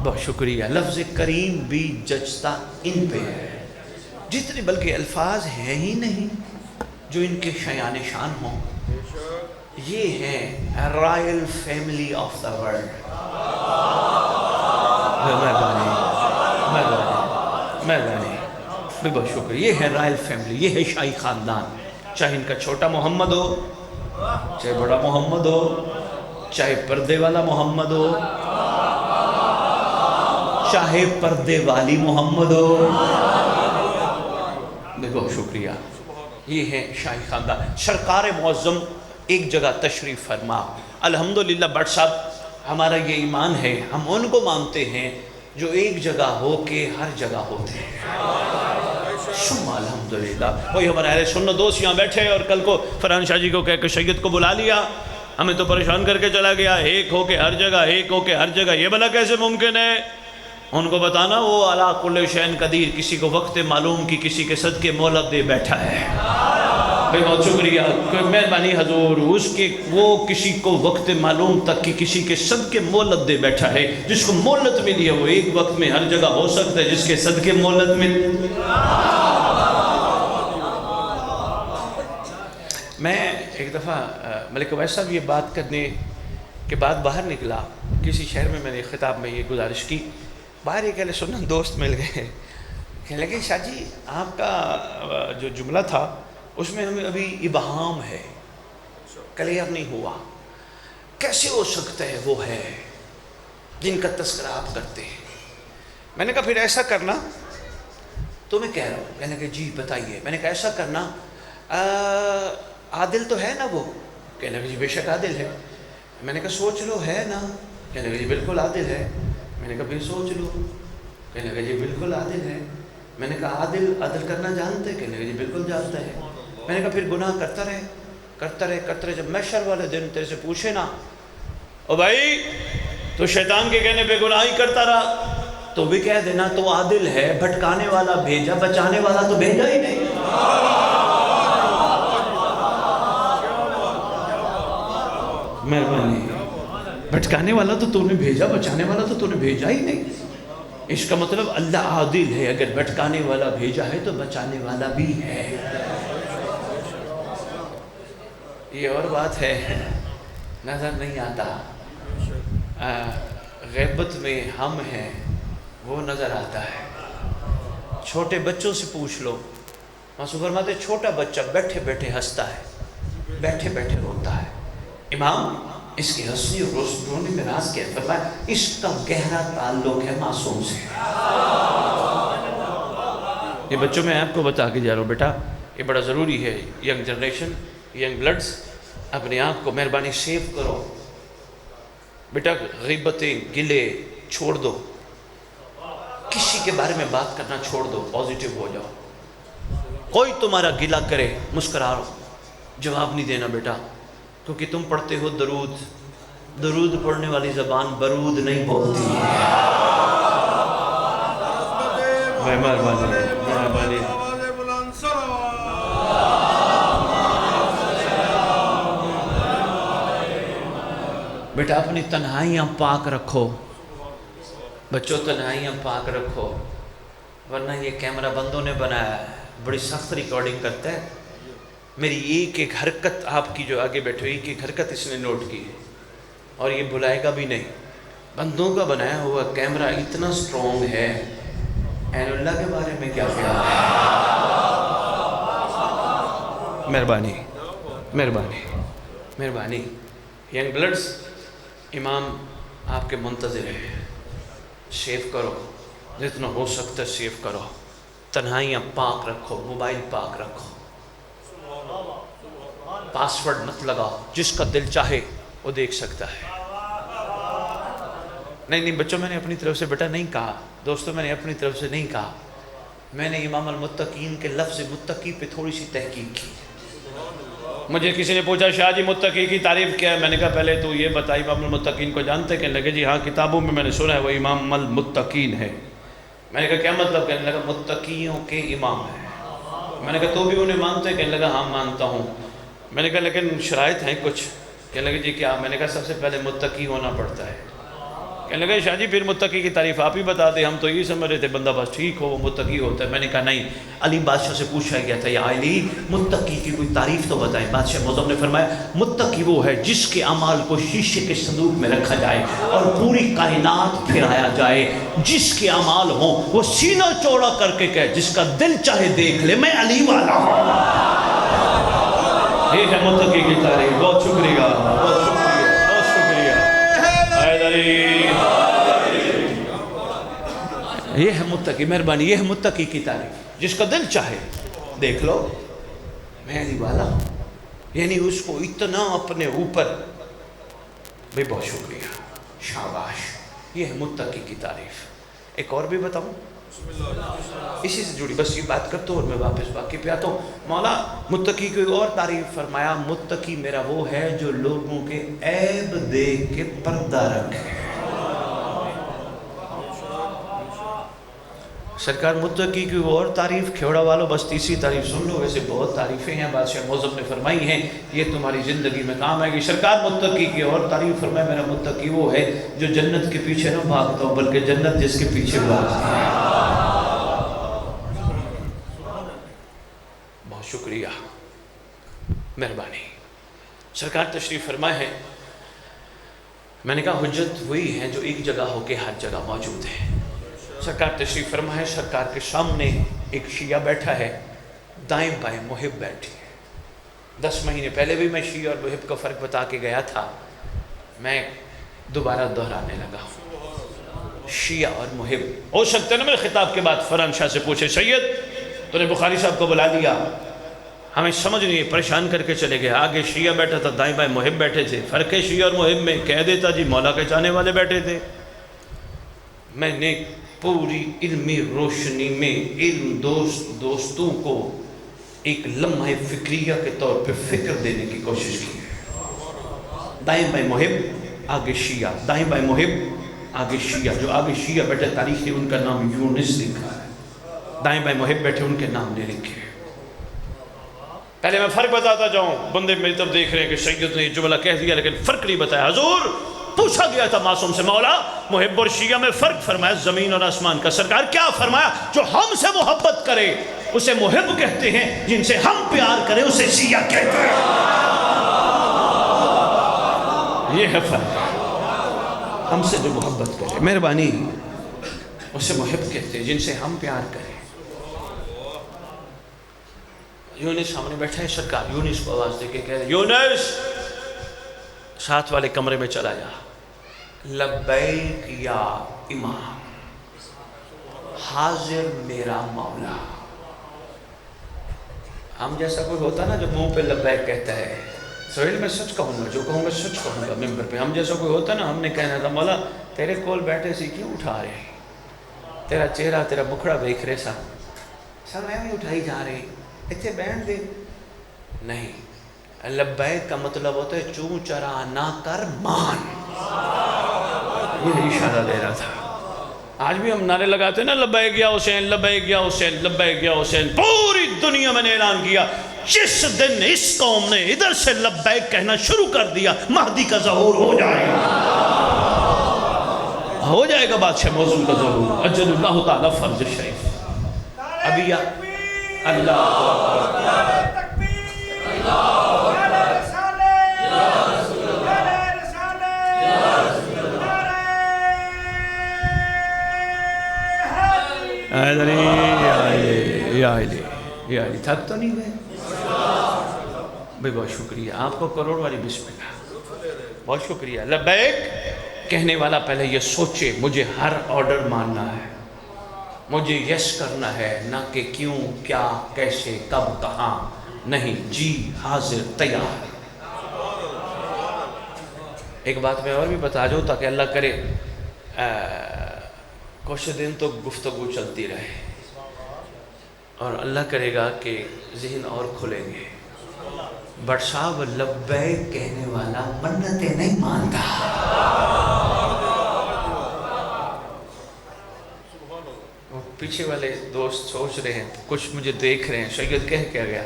بہت شکریہ، لفظ کریم بھی جچتا ان پہ ہے، جتنے بلکہ الفاظ ہیں ہی نہیں جو ان کے شایان شان ہوں۔ یہ ہے Royal family of the world. مہربانی بہت شکریہ، یہ ہے رائل فیملی، یہ ہے شاہی خاندان، چاہے ان کا چھوٹا محمد ہو، چاہے بڑا محمد ہو، چاہے پردے والا محمد ہو، چاہے پردے والی محمد ہو، بہت شکریہ، یہ ہے شاہی خاندان۔ سرکار معظم ایک جگہ تشریف فرما، الحمدللہ بٹ صاحب ہمارا یہ ایمان ہے، ہم ان کو مانتے ہیں جو ایک جگہ ہو کے ہر جگہ ہوتے ہیں، شما الحمدللہ۔ وہی ہمارے اہل سنت دوست یہاں بیٹھے اور کل کو فرحان شاہ جی کو کہہ کے سید کو بلا لیا، ہمیں تو پریشان کر کے چلا گیا، ایک ہو کے ہر جگہ، ایک ہو کے ہر جگہ، یہ بھلا کیسے ممکن ہے؟ ان کو بتانا وہ علی کل شیء قدیر، کسی کو وقت معلوم کی کسی کے صدقے مہلت دے بیٹھا ہے۔ بہت شکریہ، مہربانی حضور، اس کے وہ کسی کو وقت معلوم تک کی کسی کے صدقے مہلت دے بیٹھا ہے، جس کو مہلت ملی ہے وہ ایک وقت میں ہر جگہ ہو سکتا ہے، جس کے صدقے مہلت ملی۔ میں ایک دفعہ ملک اویس صاحب یہ بات کرنے کے بعد باہر نکلا، کسی شہر میں میں نے خطاب میں یہ گزارش کی، باہر ایک اہل سنت دوست مل گئے، کہنے لگے شاہ جی آپ کا جو جملہ تھا اس میں ہمیں ابھی ابہام ہے، کلیئر نہیں ہوا، کیسے ہو سکتا ہے وہ ہے جن کا تذکرہ آپ کرتے ہیں؟ میں نے کہا پھر ایسا کرنا، تو میں کہہ رہا ہوں، کہنے لگے جی بتائیے، میں نے کہا ایسا کرنا، عادل تو ہے نا وہ؟ کہنے لگے جی بے شک عادل ہے۔ میں نے کہا سوچ لو ہے نا؟ کہنے لگے جی بالکل عادل ہے۔ میں نے کہا پھر سوچ لو، کہنے لگے جی بالکل عادل ہے۔ میں نے کہا عادل کرنا جانتے ہیں؟ کہنے لگے جی بالکل جانتا ہے۔ میں نے کہا پھر گناہ کرتا رہے، جب محشر والے دن تیرے سے پوچھے نا او بھائی تو شیطان کے کہنے پہ گناہ ہی کرتا رہا، تو بھی کہہ دینا تو عادل ہے، بھٹکانے والا بھیجا، بچانے والا تو بھیجا ہی نہیں۔ مہربانی، بھٹکانے والا تو نے بھیجا، بچانے والا تو نے بھیجا ہی نہیں۔ اس کا مطلب اللہ عادل ہے، اگر بھٹکانے والا بھیجا ہے تو بچانے والا بھی ہے۔ یہ اور بات ہے، نظر نہیں آتا، غیبت میں ہم ہیں وہ نظر آتا ہے۔ چھوٹے بچوں سے پوچھ لو، معصوم فرماتے چھوٹا بچہ بیٹھے بیٹھے ہنستا ہے، بیٹھے بیٹھے روتا ہے، امام اس کی ہنسی اور رونے میں راز کیا ہے؟ فرمایا اس کا گہرا تعلق ہے معصوم سے۔ یہ بچوں میں آپ کو بتا کے جا رہا ہوں بیٹا، یہ بڑا ضروری ہے، ینگ جنریشن، ینگ بلڈز، اپنے آپ کو مہربانی سیو کرو، بیٹا غیبتیں گلے چھوڑ دو، کسی کے بارے میں بات کرنا چھوڑ دو، پازیٹیو ہو جاؤ. کوئی تمہارا گلہ کرے مسکرا رہو، جواب نہیں دینا بیٹا، کیونکہ تم پڑھتے ہو درود. درود پڑھنے والی زبان برود نہیں بولتی. مہربانی مہربانی. بیٹا اپنی تنہائیاں پاک رکھو بچوں، تنہائیاں پاک رکھو، ورنہ یہ کیمرہ بندوں نے بنایا ہے، بڑی سخت ریکارڈنگ کرتا ہے. میری ایک ایک حرکت آپ کی جو آگے بیٹھو، ایک ایک حرکت اس نے نوٹ کی ہے، اور یہ بلائے گا بھی نہیں. بندوں کا بنایا ہوا کیمرہ اتنا سٹرونگ ہے. این اللہ کے بارے میں کیا خیال ہے؟ مہربانی مہربانی مہربانی. ینگ بلڈز، امام آپ کے منتظر ہے، سیو کرو جتنا ہو سکتا ہے، سیو کرو. تنہائیاں پاک رکھو، موبائل پاک رکھو، پاسورڈ مت لگاؤ. جس کا دل چاہے وہ دیکھ سکتا ہے. نہیں بچوں، میں نے اپنی طرف سے بیٹا نہیں کہا، دوستوں میں نے اپنی طرف سے نہیں کہا. میں نے امام المتقین کے لفظ متقی پہ تھوڑی سی تحقیق کی. مجھے کسی نے پوچھا شاہ جی متقی کی تعریف کیا ہے؟ میں نے کہا پہلے تو یہ بتا امام المتقین کو جانتے؟ کہنے لگے جی ہاں کتابوں میں میں نے سنا ہے وہ امام المتقین ہے. میں نے کہا کیا مطلب؟ کہنے لگا متقیوں کے امام ہے. میں نے کہا تو بھی انہیں مانتے ہیں؟ کہنے لگا ہاں مانتا ہوں. میں نے کہا لیکن شرائط ہیں کچھ. کہنے لگے جی کیا؟ میں نے کہا سب سے پہلے متقی ہونا پڑتا ہے. کہنے لگے شاہ جی پھر متقی کی تعریف آپ ہی بتا دیں، ہم تو یہ سمجھ رہے تھے بندہ بس ٹھیک ہو وہ متقی ہوتا ہے. میں نے کہا نہیں. علی بادشاہ سے پوچھا گیا تھا یا علی متقی کی کوئی تعریف تو بتائیں. بادشاہ معظم نے فرمایا متقی وہ ہے جس کے اعمال کو شیشے کے صندوق میں رکھا جائے اور پوری کائنات پھرایا جائے. جس کے اعمال ہوں وہ سینہ چوڑا کر کے کہے، جس کا دل چاہے دیکھ لے میں علی والا ہوں. یہ ہے متقی کی تعریف. بہت شکریہ بہت شکریہ بہت شکریہ. یہ ہے متقی. مہربانی. یہ ہے متقی کی تعریف. جس کا دل چاہے دیکھ لو میں علی والا ہوں، یعنی اس کو اتنا اپنے اوپر. بے بہت شکریہ، شاباش. یہ ہے متقی کی تعریف. ایک اور بھی بتاؤں اسی سے جڑی، بس یہ بات کرتا ہوں اور میں واپس باقی پہ آتا ہوں. مولا متقی کی اور تعریف فرمایا متقی میرا وہ ہے جو لوگوں کے عیب دیکھ کے پردہ رکھے. سرکار متقی کی اور تعریف کھیوڑا والوں بس تیسری تعریف سن لو، ویسے بہت تعریفیں ہیں بادشاہ معظم نے فرمائی ہیں، یہ تمہاری زندگی میں کام آئے گی. سرکار متقی کی اور تعریف فرمائے میرا متقی وہ ہے جو جنت کے پیچھے نہ بھاگتا ہو بلکہ جنت جس کے پیچھے بھاگتی ہے. بہت شکریہ، مہربانی. سرکار تشریف فرمائے ہیں. میں نے کہا حجت وہی ہے جو ایک جگہ ہو کے ہر جگہ موجود ہے. سرکار تشریف فرما ہے. سرکار کے سامنے ایک شیعہ بیٹھا ہے، دائیں بائیں محب بیٹھی ہے. 10 مہینے پہلے بھی میں شیعہ اور محب کا فرق بتا کے گیا تھا، میں دوبارہ دہرانے لگا ہوں. شیعہ اور محب. ہو سکتا ہے نا میرے خطاب کے بعد فرحان شاہ سے پوچھے سید تو نے بخاری صاحب کو بلا لیا، ہمیں سمجھ نہیں، پریشان کر کے چلے گئے. آگے شیعہ بیٹھا تھا، دائیں بائیں محب بیٹھے تھے. فرق ہے شیعہ اور محب میں، کہہ دیتا جی مولا کے چاہنے والے بیٹھے تھے. میں نے پوری علمی روشنی میں علم دوستوں کو ایک لمحہ فکریہ کے طور پہ فکر دینے کی کوشش کی ہے. دائیں بائیں محب آگے شیعہ، دائیں بائیں محب آگے شیعہ. جو آگے شیعہ بیٹھے تاریخ نے ان کا نام یونس لکھا ہے، دائیں بائیں محب بیٹھے ان کے نام نے لکھے. پہلے میں فرق بتاتا جاؤں، بندے میری طرف دیکھ رہے ہیں کہ سید نے یہ جملہ کہہ دیا لیکن فرق نہیں بتایا. حضور پوچھا گیا تھا معصوم سے مولا محب اور شیعہ میں فرق فرمایا زمین اور آسمان کا. سرکار کیا فرمایا؟ جو ہم سے محبت کرے اسے محب کہتے ہیں، جن سے ہم پیار کریں اسے شیعہ کہتے ہیں. یہ ہے فرق. ہم سے جو محبت کرے مہربانی اسے محب کہتے ہیں، جن سے ہم پیار کریں. یونس سامنے بیٹھا ہے. سرکار یونس کو آواز دے کے کہہ رہے یونس ساتھ والے کمرے میں چلا جا. لبیک یا امام، حاضر میرا مولا. ہم جیسا کوئی ہوتا نا جو منہ پہ لبیک کہتا ہے، سہیل میں سچ کہوں گا، جو کہوں گا سچ کہوں گا ممبر پہ. ہم جیسا کوئی ہوتا نا، ہم نے کہنا تھا مولا تیرے کول بیٹھے سی کیوں اٹھا رہے ہیں، تیرا چہرہ تیرا بکھڑا دیکھ رہے سب میں اٹھائی جا رہے اتنے بیٹھ دے. نہیں، لبیک کا مطلب ہوتا ہے چوں چرا نہ کر مان. یہ اشارہ دے رہا تھا. آج بھی ہم نعرے لگاتے ہیں نا، لبیک یا حسین، لبیک یا حسین، لبیک یا حسین. پوری دنیا میں نے اعلان کیا جس دن اس قوم نے ادھر سے لبیک کہنا شروع کر دیا، مہدی کا ظہور ہو جائے گا، ہو جائے گا بادشاہ موصول کا ظہور. اجل اللہ تعالیٰ فرض شریف. ابھی یا اللہ تھک تو نہیں گئے بھائی؟ بہت شکریہ آپ کو، کروڑ والی بسم اللہ، بہت شکریہ. لبیک کہنے والا پہلے یہ سوچے مجھے ہر آرڈر ماننا ہے، مجھے یس کرنا ہے، نہ کہ کیوں، کیا، کیسے، کب، کہاں. نہیں، جی حاضر تیار. ایک بات میں اور بھی بتا جاؤں تاکہ اللہ کرے کچھ دن تو گفتگو چلتی رہے، اور اللہ کرے گا کہ ذہن اور کھلیں گے. بٹ صاحب لبیک کہنے والا منتیں نہیں مانتا. پیچھے والے دوست سوچ رہے ہیں، کچھ مجھے دیکھ رہے ہیں، سید کہہ کیا گیا؟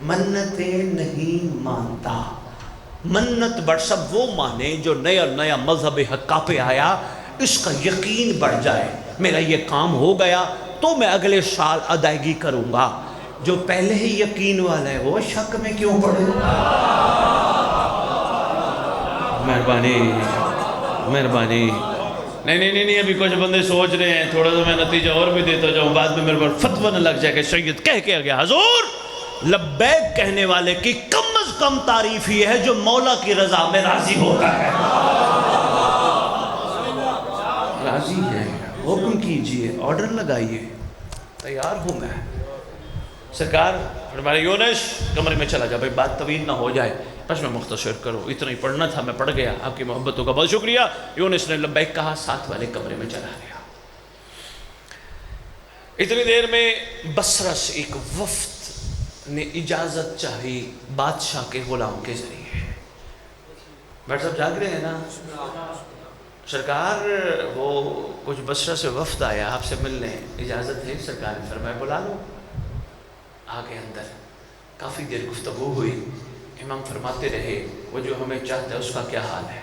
منتیں نہیں مانتا. منت بٹ سب وہ مانے جو نیا نیا مذہب حقہ پہ آیا، اس کا یقین بڑھ جائے میرا یہ کام ہو گیا تو میں اگلے سال ادائیگی کروں گا. جو پہلے ہی یقین والا ہے وہ شک میں کیوں پڑے؟ مہربانی مہربانی. نہیں ابھی کچھ بندے سوچ رہے ہیں، تھوڑا سا میں نتیجہ اور بھی دیتا جاؤں، بعد میں میرے پر فتوہ نہ لگ جائے کہ سید کہہ کے گیا. حضور لبیک کہنے والے کی کم از کم تعریف یہ ہے جو مولا کی رضا میں راضی ہوتا ہے. راضی ہے، حکم کیجئے، آرڈر لگائیے، تیار ہوں میں. سرکار ہمارے یونس کمرے میں چلا جا بھائی، بات طویل نہ ہو جائے، بس میں مختصر کرو، اتنا ہی پڑھنا تھا، میں پڑھ گیا. آپ کی محبتوں کا بہت شکریہ. یونس نے لبیک کہا، ساتھ والے کمرے میں چلا گیا. اتنی دیر میں بصرہ سے ایک وفد نے اجازت چاہی بادشاہ کے غلام کے ذریعے. بھائی صاحب جاگ رہے ہیں نا؟ سرکار وہ کچھ بصرہ سے وفد آیا آپ سے ملنے، اجازت ہے؟ سرکار نے فرمایا بلا لو. آگے اندر کافی دیر گفتگو ہوئی. امام فرماتے رہے وہ جو ہمیں چاہتے ہیں اس کا کیا حال ہے،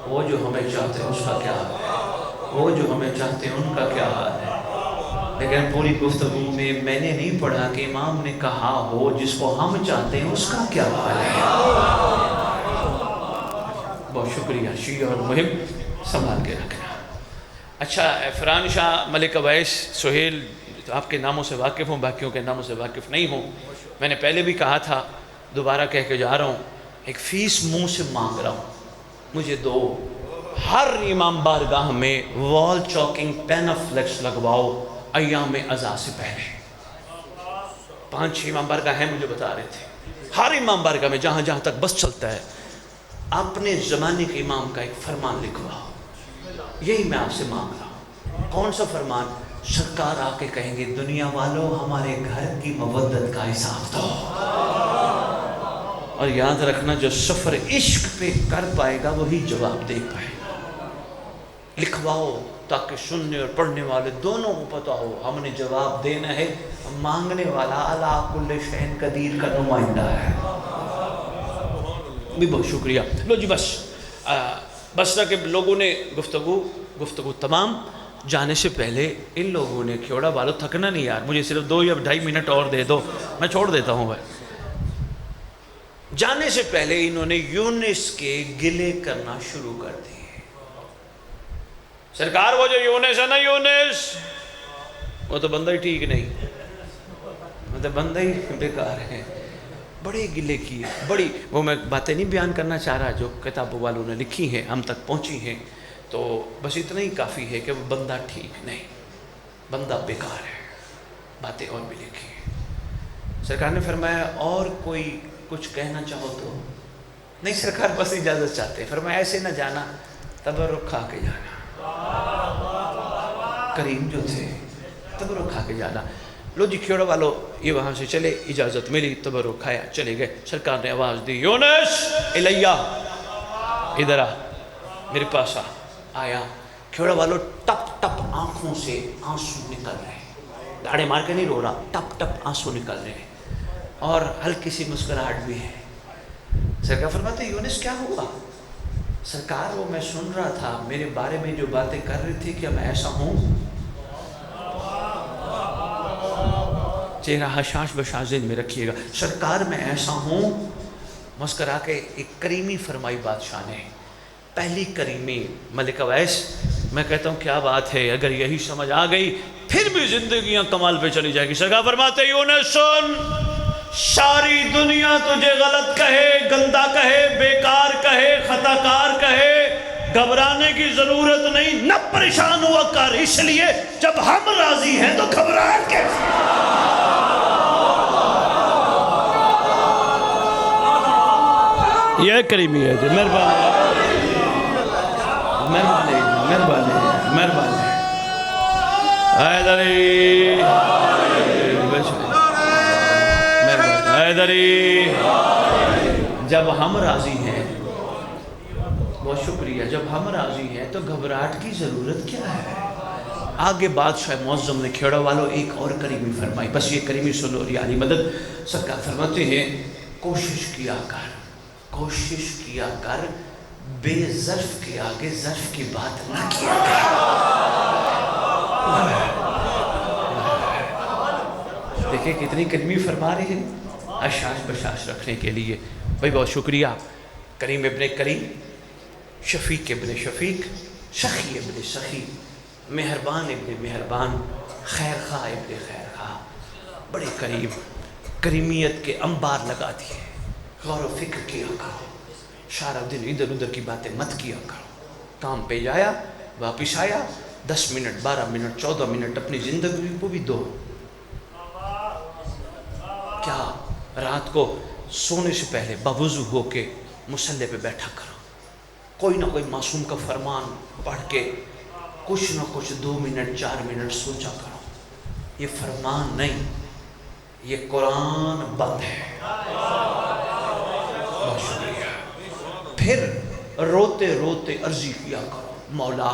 وہ جو ہمیں چاہتے ہیں اس کا کیا حال ہے، وہ جو ہمیں چاہتے ہیں ان کا کیا حال ہے. لیکن پوری گفتگو میں میں نے نہیں پڑھا کہ امام نے کہا ہو جس کو ہم چاہتے ہیں اس کا کیا حال ہے. بہت شکریہ. شیعہ اور مہم سنبھال کے رکھنا. اچھا فرحان شاہ، ملک اویس، سہیل، تو آپ کے ناموں سے واقف ہوں، باقیوں کے ناموں سے واقف نہیں ہوں. میں نے پہلے بھی کہا تھا، دوبارہ کہہ کے جا رہا ہوں، ایک فیس منہ سے مانگ رہا ہوں، مجھے دو. ہر امام بارگاہ میں وال چاکنگ پینافلیکس لگواؤ ایام ازا سے پہلے. 5-6 امام بارگاہ ہیں مجھے بتا رہے تھے. ہر امام بارگاہ میں جہاں جہاں تک بس چلتا ہے اپنے زمانے کے امام کا ایک فرمان لکھواؤ. یہی میں آپ سے مانگ رہا ہوں. کون سا فرمان؟ سرکار آ کے کہیں گے دنیا والوں ہمارے گھر کی مودت کا حساب دو. اور یاد رکھنا جو سفر عشق پہ کر پائے گا وہی جواب دے پائے گا. لکھواؤ تاکہ سننے اور پڑھنے والے دونوں کو پتہ ہو ہم نے جواب دینا ہے. مانگنے والا علی کل شیء قدیر کا نمائندہ ہے. بھی بہت شکریہ. لو جی بس بصرہ کے لوگوں نے گفتگو تمام. جانے سے پہلے ان لوگوں نے کھیوڑا والو تھکنا نہیں یار، مجھے صرف 2 یا 2.5 منٹ اور دے دو، میں چھوڑ دیتا ہوں بھائی. جانے سے پہلے انہوں نے یونس کے گلے کرنا شروع کر دیے. سرکار وہ جو یونس ہے نا، یونس وہ تو بندہ ہی ٹھیک نہیں، وہ تو بندہ ہی بیکار ہے. بڑے گلے کیے، بڑی وہ میں باتیں نہیں بیان کرنا چاہ رہا جو کتابوں والوں نے لکھی ہیں ہم تک پہنچی ہیں، تو بس اتنا ہی کافی ہے کہ وہ بندہ ٹھیک نہیں، بندہ بیکار ہے. باتیں اور بھی لکھی ہیں. سرکار نے فرمایا اور کوئی کچھ کہنا چاہو تو؟ نہیں سرکار بس اجازت چاہتے ہیں. فرمایا ایسے نہ جانا, تبرک کھا کے جانا. کریم جو تھے, تبرک کھا کے جانا. لو جی کھیوڑا والو یہ وہاں سے چلے, اجازت ملی, تبرک کھایا, چلے گئے. سرکار نے آواز دی, یونس الیہ, ادھر آ, میرے پاس آ. آیا. کھیوڑا والو ٹپ ٹپ آنکھوں سے آنسو نکل رہے ہیں, داڑے مار کے نہیں رو رہا, ٹپ ٹپ آنسو نکل رہے ہیں اور ہلکی سی مسکراہٹ بھی ہے. سرکار فرماتے یونس کیا ہوا؟ سرکار وہ میں سن رہا تھا میرے بارے میں جو باتیں کر رہی تھی, کیا میں ایسا ہوں؟ چہرہ حشاش بشاش ذہن میں رکھیے گا. سرکار میں ایسا ہوں. مسکرا کے ایک کریمی فرمائی بادشاہ نے, پہلی کریمی. ملک اویس میں کہتا ہوں کیا بات ہے, اگر یہی سمجھ آ گئی پھر بھی زندگیاں کمال پہ چلی جائے گی. سرکار فرماتے یونس سن, ساری دنیا تجھے غلط کہے, گندا کہے, بیکار کہے, خطا کار کہے, گھبرانے کی ضرورت نہیں, نہ پریشان ہوا کر. اس لیے جب ہم راضی ہیں تو گھبراہٹ کیسے؟ یہ کریمی ہے جی. مہربانی مہربانی مہربانی مہربانی. حیدری حیدری. جب ہم راضی ہیں, بہت شکریہ, جب ہم راضی ہیں تو گھبراہٹ کی ضرورت کیا ہے؟ آگے بادشاہ معظم نے کھیوڑا والو ایک اور کریمی فرمائی. بس یہ کریمی سنو اور یاری مدد. سرکار فرماتے ہیں کوشش کیا کر, کوشش کیا کر, بے ظرف کے آگے ظرف کی بات نہ کیا کر. دیکھیں کتنی کریمی فرما رہے ہیں حشاش بشاش رکھنے کے لیے. بھائی بہت شکریہ. کریم ابن کریم, شفیق ابن شفیق, سخی ابن سخی, مہربان ابن مہربان, خیر خواہ ابن خیر خواہ. بڑے کریم, کریمیت کے انبار لگا دیے. غور و فکر کیا کرو, سارا دن ادھر ادھر کی باتیں مت کیا کرو. کام پہ جایا, واپس آیا, 10 منٹ 12 منٹ 14 منٹ اپنی زندگی کو بھی دو. کیا رات کو سونے سے پہلے باوضو ہو کے مصلی پہ بیٹھا کرو, کوئی نہ کوئی معصوم کا فرمان پڑھ کے کچھ نہ کچھ 2 منٹ 4 منٹ سوچا کرو. یہ فرمان نہیں, یہ قرآن بند ہے. بہت شکریہ. پھر روتے روتے عرضی کیا کرو, مولا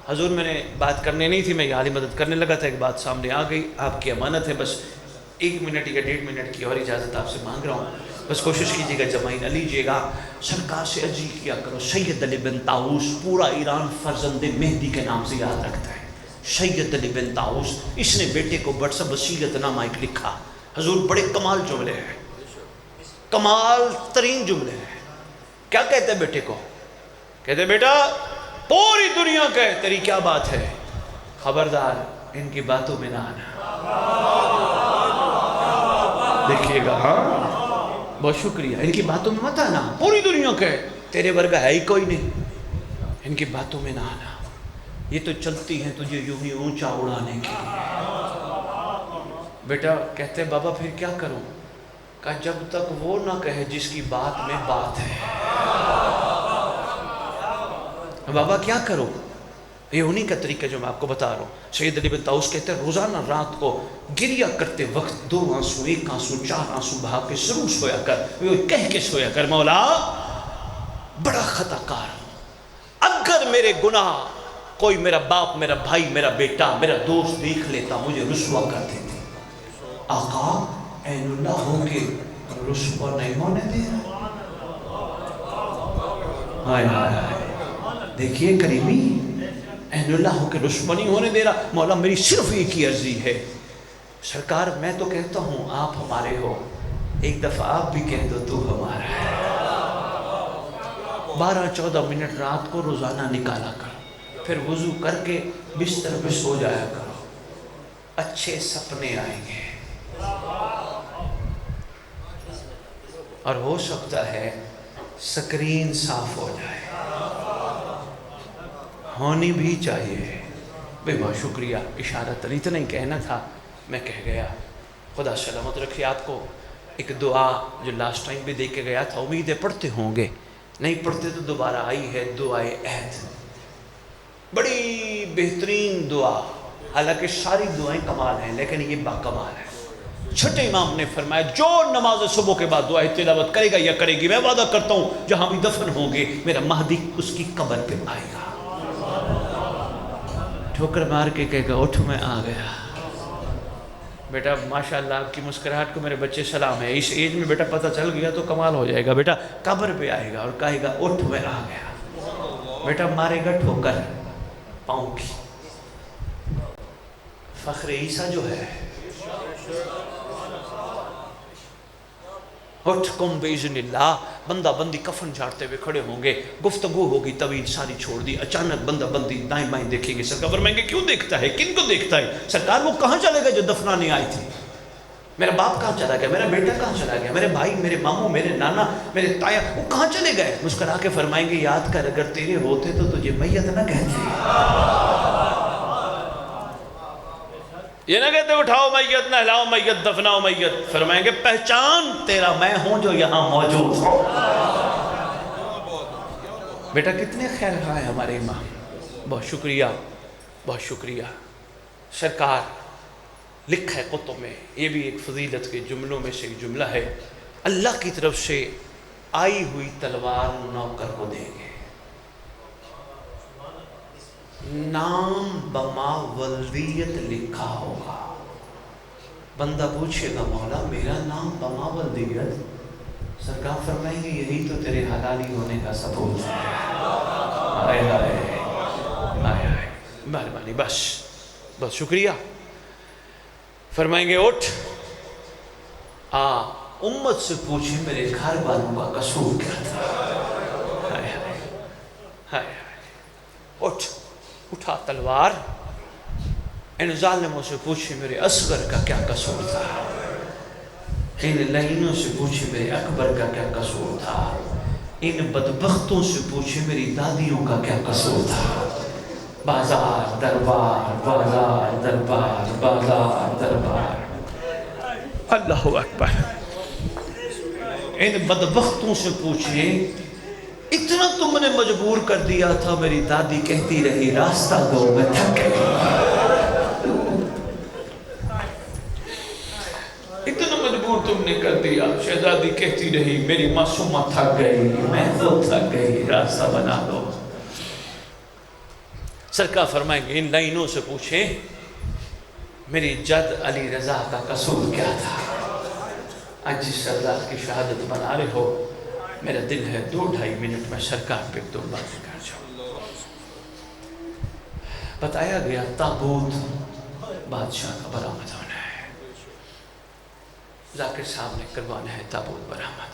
حضور میں نے بات کرنے نہیں تھی, میں یاری مدد کرنے لگا تھا, ایک بات سامنے آ گئی, آپ کی امانت ہے, بس 1 منٹ یا 1.5 منٹ کی اور اجازت آپ سے مانگ رہا ہوں, بس کوشش کیجیے گا جمائی نہ لیجیے گا. سرکار سے عرضی کیا کرو, سید علی بن طاؤس, پورا ایران فرزند مہدی کے نام سے یاد رکھتا ہے. سید علی بن طاؤس, اس نے بیٹے کو بڑا سا وصیت نامہ ایک لکھا. حضور بڑے کمال جملے ہیں, کمال ترین جملے ہیں. کیا کہتے ہیں بیٹے کو؟ کہتے بیٹا پوری دنیا کہے تیری کیا بات ہے, خبردار ان کی باتوں میں نہ آنا. دیکھیے گا, ہاں بہت شکریہ, ان کی باتوں میں مت آنا. پوری دنیا کہے تیرے ورگا ہے ہی کوئی نہیں, ان کی باتوں میں نہ آنا. یہ تو چلتی ہیں تجھے یوں ہی اونچا اڑانے کے لیے. بیٹا کہتے بابا پھر کیا کروں؟ کہا جب تک وہ نہ کہے جس کی بات میں بات ہے. بابا کیا کروں؟ یہ انہی کا طریقہ جو میں آپ کو بتا رہا ہوں. سید علی بن طاؤس کہتے ہیں روزانہ رات کو گریہ کرتے وقت 2 آنسو 1 آنسو 4 آنسو بہا کے ضرور سویا کر, کہہ کے سویا کر, مولا بڑا خطا کار ہوں, اگر میرے گناہ کوئی میرا باپ, میرا بھائی, میرا بیٹا, میرا دوست دیکھ لیتا مجھے رسوا کر دیتے. آقا عین اللہ ہو کے رسوا نہیں ہونے دے رہا. ہائے ہائے ہائے, دیکھیے کریمی, عین اللہ ہو کے رسوا نہیں ہونے دے رہا. مولا میری صرف ایک ہی عرضی ہے, سرکار میں تو کہتا ہوں آپ ہمارے ہو, ایک دفعہ آپ بھی کہہ دو تو ہمارا ہے. 12-14 منٹ رات کو روزانہ نکالا کرو, پھر وضو کر کے بستر پہ سو جایا کرو, اچھے سپنے آئیں گے. اور ہو سکتا ہے سکرین صاف ہو جائے, ہونی بھی چاہیے. بے بہت شکریہ. اشارہ اتنا ہی کہنا تھا, میں کہہ گیا. خدا سلامت رکھے آپ کو. ایک دعا جو لاسٹ ٹائم بھی دے کے گیا تھا، امید ہے پڑھتے ہوں گے، نہیں پڑھتے تو دوبارہ آئی ہے، دعائے عہد، بڑی بہترین دعا، حالانکہ ساری دعائیں کمال ہیں لیکن یہ باکمال ہے۔ چھٹے امام نے فرمایا جو نماز صبح کے بعد دعائے تلاوت کرے گا یا کرے گی، میں وعدہ کرتا ہوں جہاں بھی دفن ہوں گے میرا مہدی اس کی قبر پہ آئے گا، ٹھوکر مار کے کہے گا اٹھ میں آ گیا۔ بیٹا ماشاءاللہ آپ کی مسکراہٹ کو میرے بچے سلام ہے، اس ایج میں بیٹا پتہ چل گیا تو کمال ہو جائے گا۔ بیٹا قبر پہ آئے گا اور کہے گا اٹھ میں آ گیا، بیٹا مارے گا ٹھوکر پاؤں کی۔ فخر عیسیٰ جو ہے، اٹھ کم باذن اللہ، بندہ بندی کفن جھاڑتے ہوئے کھڑے ہوں گے، گفتگو ہوگی طویل، ساری چھوڑ دی، اچانک بندہ بندی دائیں بائیں دیکھیں گے، سرکار فرمائیں گے کیوں دیکھتا ہے، کن کو دیکھتا ہے؟ سرکار وہ کہاں چلے گئے جو دفنانے آئی تھی؟ میرا باپ کہاں چلا گیا، میرا بیٹا کہاں چلا گیا، میرے بھائی، میرے ماموں، میرے نانا، میرے تایا، وہ کہاں چلے گئے؟ مسکرا کے فرمائیں گے یاد کر اگر تیرے ہوتے تو تجھے میت نہ کہتے، یہ نہ کہتے اٹھاؤ میت، نہ ہلاؤ میت، دفناؤ میت، فرمائیں گے پہچان تیرا میں ہوں جو یہاں موجود ہوں۔ بیٹا کتنے خیر خواہ ہیں ہمارے امام، بہت شکریہ، بہت شکریہ۔ سرکار لکھا ہے کتب میں، یہ بھی ایک فضیلت کے جملوں میں سے ایک جملہ ہے، اللہ کی طرف سے آئی ہوئی تلوار نوکر کو دیں گے، نام بما ولدیت لکھا ہوگا، بندہ پوچھے گا مولا میرا نام بما ولدیت، سرکار فرمائیں گے یہی تو تیرے حلالی ہونے کا ثبوت ہے۔ آئے آئے آئے آئے، مہربانی، بس بس شکریہ۔ فرمائیں گے اٹھ امت سے پوچھیں میرے گھر والوں کا قصور کیا تھا۔ ہائے ہائے ہائے ہائے، اٹھ، اٹھا تلوار، ان ظالموں سے پوچھے میرے اصغر کا کیا قصور تھا، ان لعینوں سے پوچھے میرے اکبر کا کیا قصور تھا، ان بدبختوں سے پوچھے میری دادیوں کا کیا قصور تھا۔ بازار دربار، بازار دربار، بازار دربار، اللہ اکبر، ان بدبختوں سے پوچھے اتنا تم نے مجبور کر دیا تھا، میری دادی کہتی رہی راستہ دو میں تھک گئی، اتنا مجبور تم نے کر دیا، شہزادی کہتی رہی میری معصومہ تھک گئی، میں خود تھک گئی، راستہ بنا دو۔ سرکار فرمائیں گے ان لائنوں سے پوچھے میری جد علی رضا کا قصور کیا تھا، آج جس سردار کی شہادت بنا رہے ہو میرا دل ہے 2-2.5 منٹ میں سرکار پہ 2 باتیں کر جاؤں۔ بتایا گیا تابوت بادشاہ کا برآمد ہونا ہے، ذاکر صاحب نے کروانا ہے تابوت برآمد،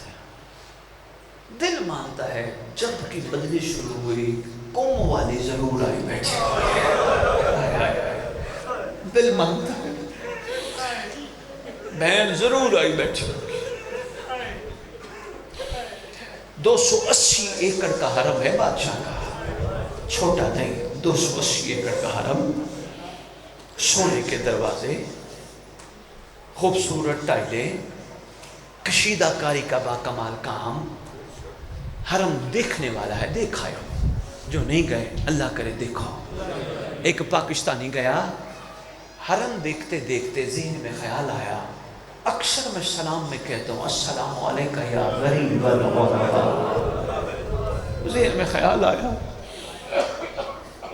دل مانتا ہے جب کی مجلس شروع ہوئی قوم والی ضرور آئی بیٹھے، دل مانتا ہے بہن ضرور آئی بیٹھی، 280 ایکڑ کا حرم ہے بادشاہ کا، چھوٹا نہیں، 280 ایکڑ کا حرم، سونے کے دروازے، خوبصورت ٹائلیں، کشیدہ کاری کا باکمال کام، حرم دیکھنے والا ہے، دیکھا ہے، جو نہیں گئے اللہ کرے دیکھو۔ ایک پاکستانی گیا، حرم دیکھتے دیکھتے ذہن میں خیال آیا، اکثر میں سلام میں کہتا ہوں السلام علیکہ یا غریب الغرباء، ذہن میں خیال آیا،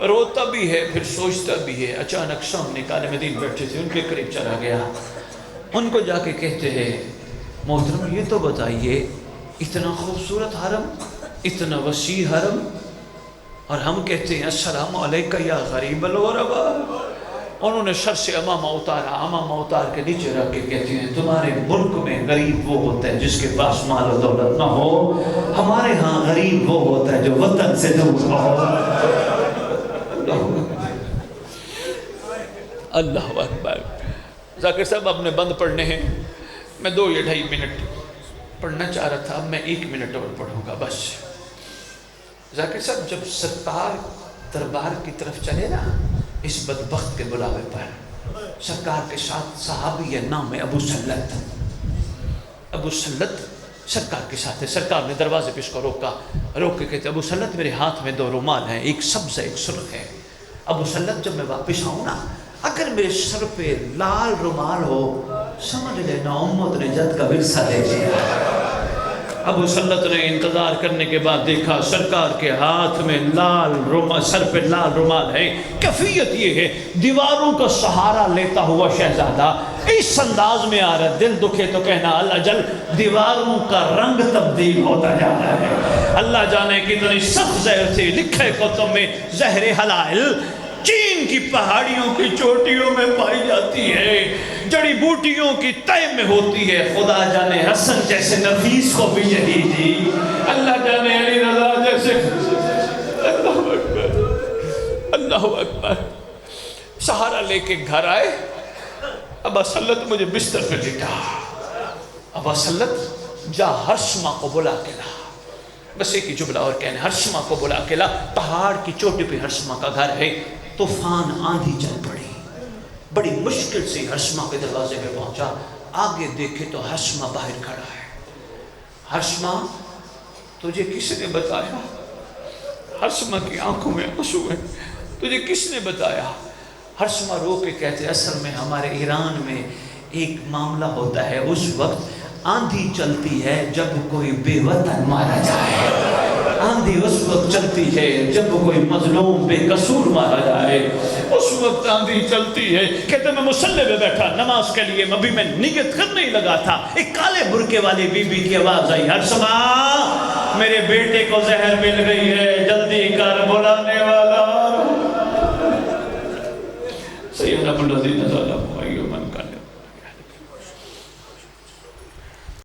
روتا بھی ہے پھر سوچتا بھی ہے، اچانک سامنے کالم دین بیٹھے تھے، ان کے قریب چلا گیا، ان کو جا کے کہتے ہیں محترم یہ تو بتائیے اتنا خوبصورت حرم، اتنا وسیع حرم، اور ہم کہتے ہیں السلام علیکہ یا غریب الغرباء، انہوں نے سر سے امامہ اتارا، امامہ اتار کے نیچے رکھ کے کہتے ہیں تمہارے ملک میں غریب وہ ہوتا ہے جس کے پاس مال و دولت نہ ہو، ہمارے ہاں غریب وہ ہوتا ہے جو وطن سے دور ہو۔ اللہ اکبر۔ ذاکر صاحب آپ نے بند پڑھنے ہیں، میں 2 یا 2.5 منٹ پڑھنا چاہ رہا تھا، میں 1 منٹ اور پڑھوں گا بس۔ ذاکر صاحب جب سرکار دربار کی طرف چلے نا اس بدبخت کے بلاوے پر، سرکار کے ساتھ صحابی ہے نام ہے ابو سلت، ابو سلت سرکار کے ساتھ ہے، سرکار نے دروازے پہ اس کو روکا، روک کے کہتے ابو سلت میرے ہاتھ میں 2 رومال ہیں، ایک سبز ہے ایک سرخ ہے، ابو سلت جب میں واپس آؤں نا اگر میرے سر پہ لال رومال ہو سمجھ لینا امت نے جد کا ورثہ دے دیا۔ ابو سلت نے انتظار کرنے کے بعد دیکھا سرکار کے ہاتھ میں لال رومال، سر پہ لال رومال ہے۔ کیفیت یہ ہے دیواروں کا سہارا لیتا ہوا شہزادہ اس انداز میں آ رہا ہے، دل دکھے تو کہنا اللہ جل دیواروں کا رنگ تبدیل ہوتا جا رہا ہے۔ اللہ جانے کتنی سخت زہر تھی، لکھے کتب میں زہر حلائل چین کی پہاڑیوں کی چوٹیوں میں پائی جاتی ہے، جڑی بوٹیوں کی تہ میں ہوتی ہے۔ خدا جانے حسن جیسے نفیس کو بھی یہی تھی، اللہ جانے علی رضا جیسے، اللہ اکبر اللہ اکبر۔ سہارا لے کے گھر آئے، ابا سلت مجھے بستر پہ لٹا، ابا سلت جا ہرشمہ کو بلا کے لا، بس ایک ہی جملہ اور کہنے، ہرشمہ کو بلا کے لا۔ پہاڑ کی چوٹی پہ ہرشمہ کا گھر ہے، طوفان آندھی چل پڑی، بڑی مشکل سے ہرشمہ کے دروازے پہ پہنچا، آگے دیکھے تو ہرشمہ باہر کھڑا ہے۔ ہرشمہ تجھے کس نے بتایا؟ ہرشمہ کی آنکھوں میں آنسو ہیں، تجھے کس نے بتایا؟ ہرشمہ رو کے کہتے اصل میں ہمارے ایران میں ایک معاملہ ہوتا ہے، اس وقت آندھی چلتی ہے جب کوئی بے وطن مارا جائے، آندھی اس وقت چلتی ہے جب کوئی مظلوم بے قصور مارا جائے، اس وقت آندھی چلتی ہے۔ کہتے میں مصلی پہ بیٹھا نماز کے لیے، ابھی میں نیت کرنے ہی لگا تھا، ایک کالے برقعے والی بی بی کی آواز آئی، ہرشمہ میرے بیٹے کو زہر مل گئی ہے، جلدی کر بلانے والا۔ سیدنا ابو العزیز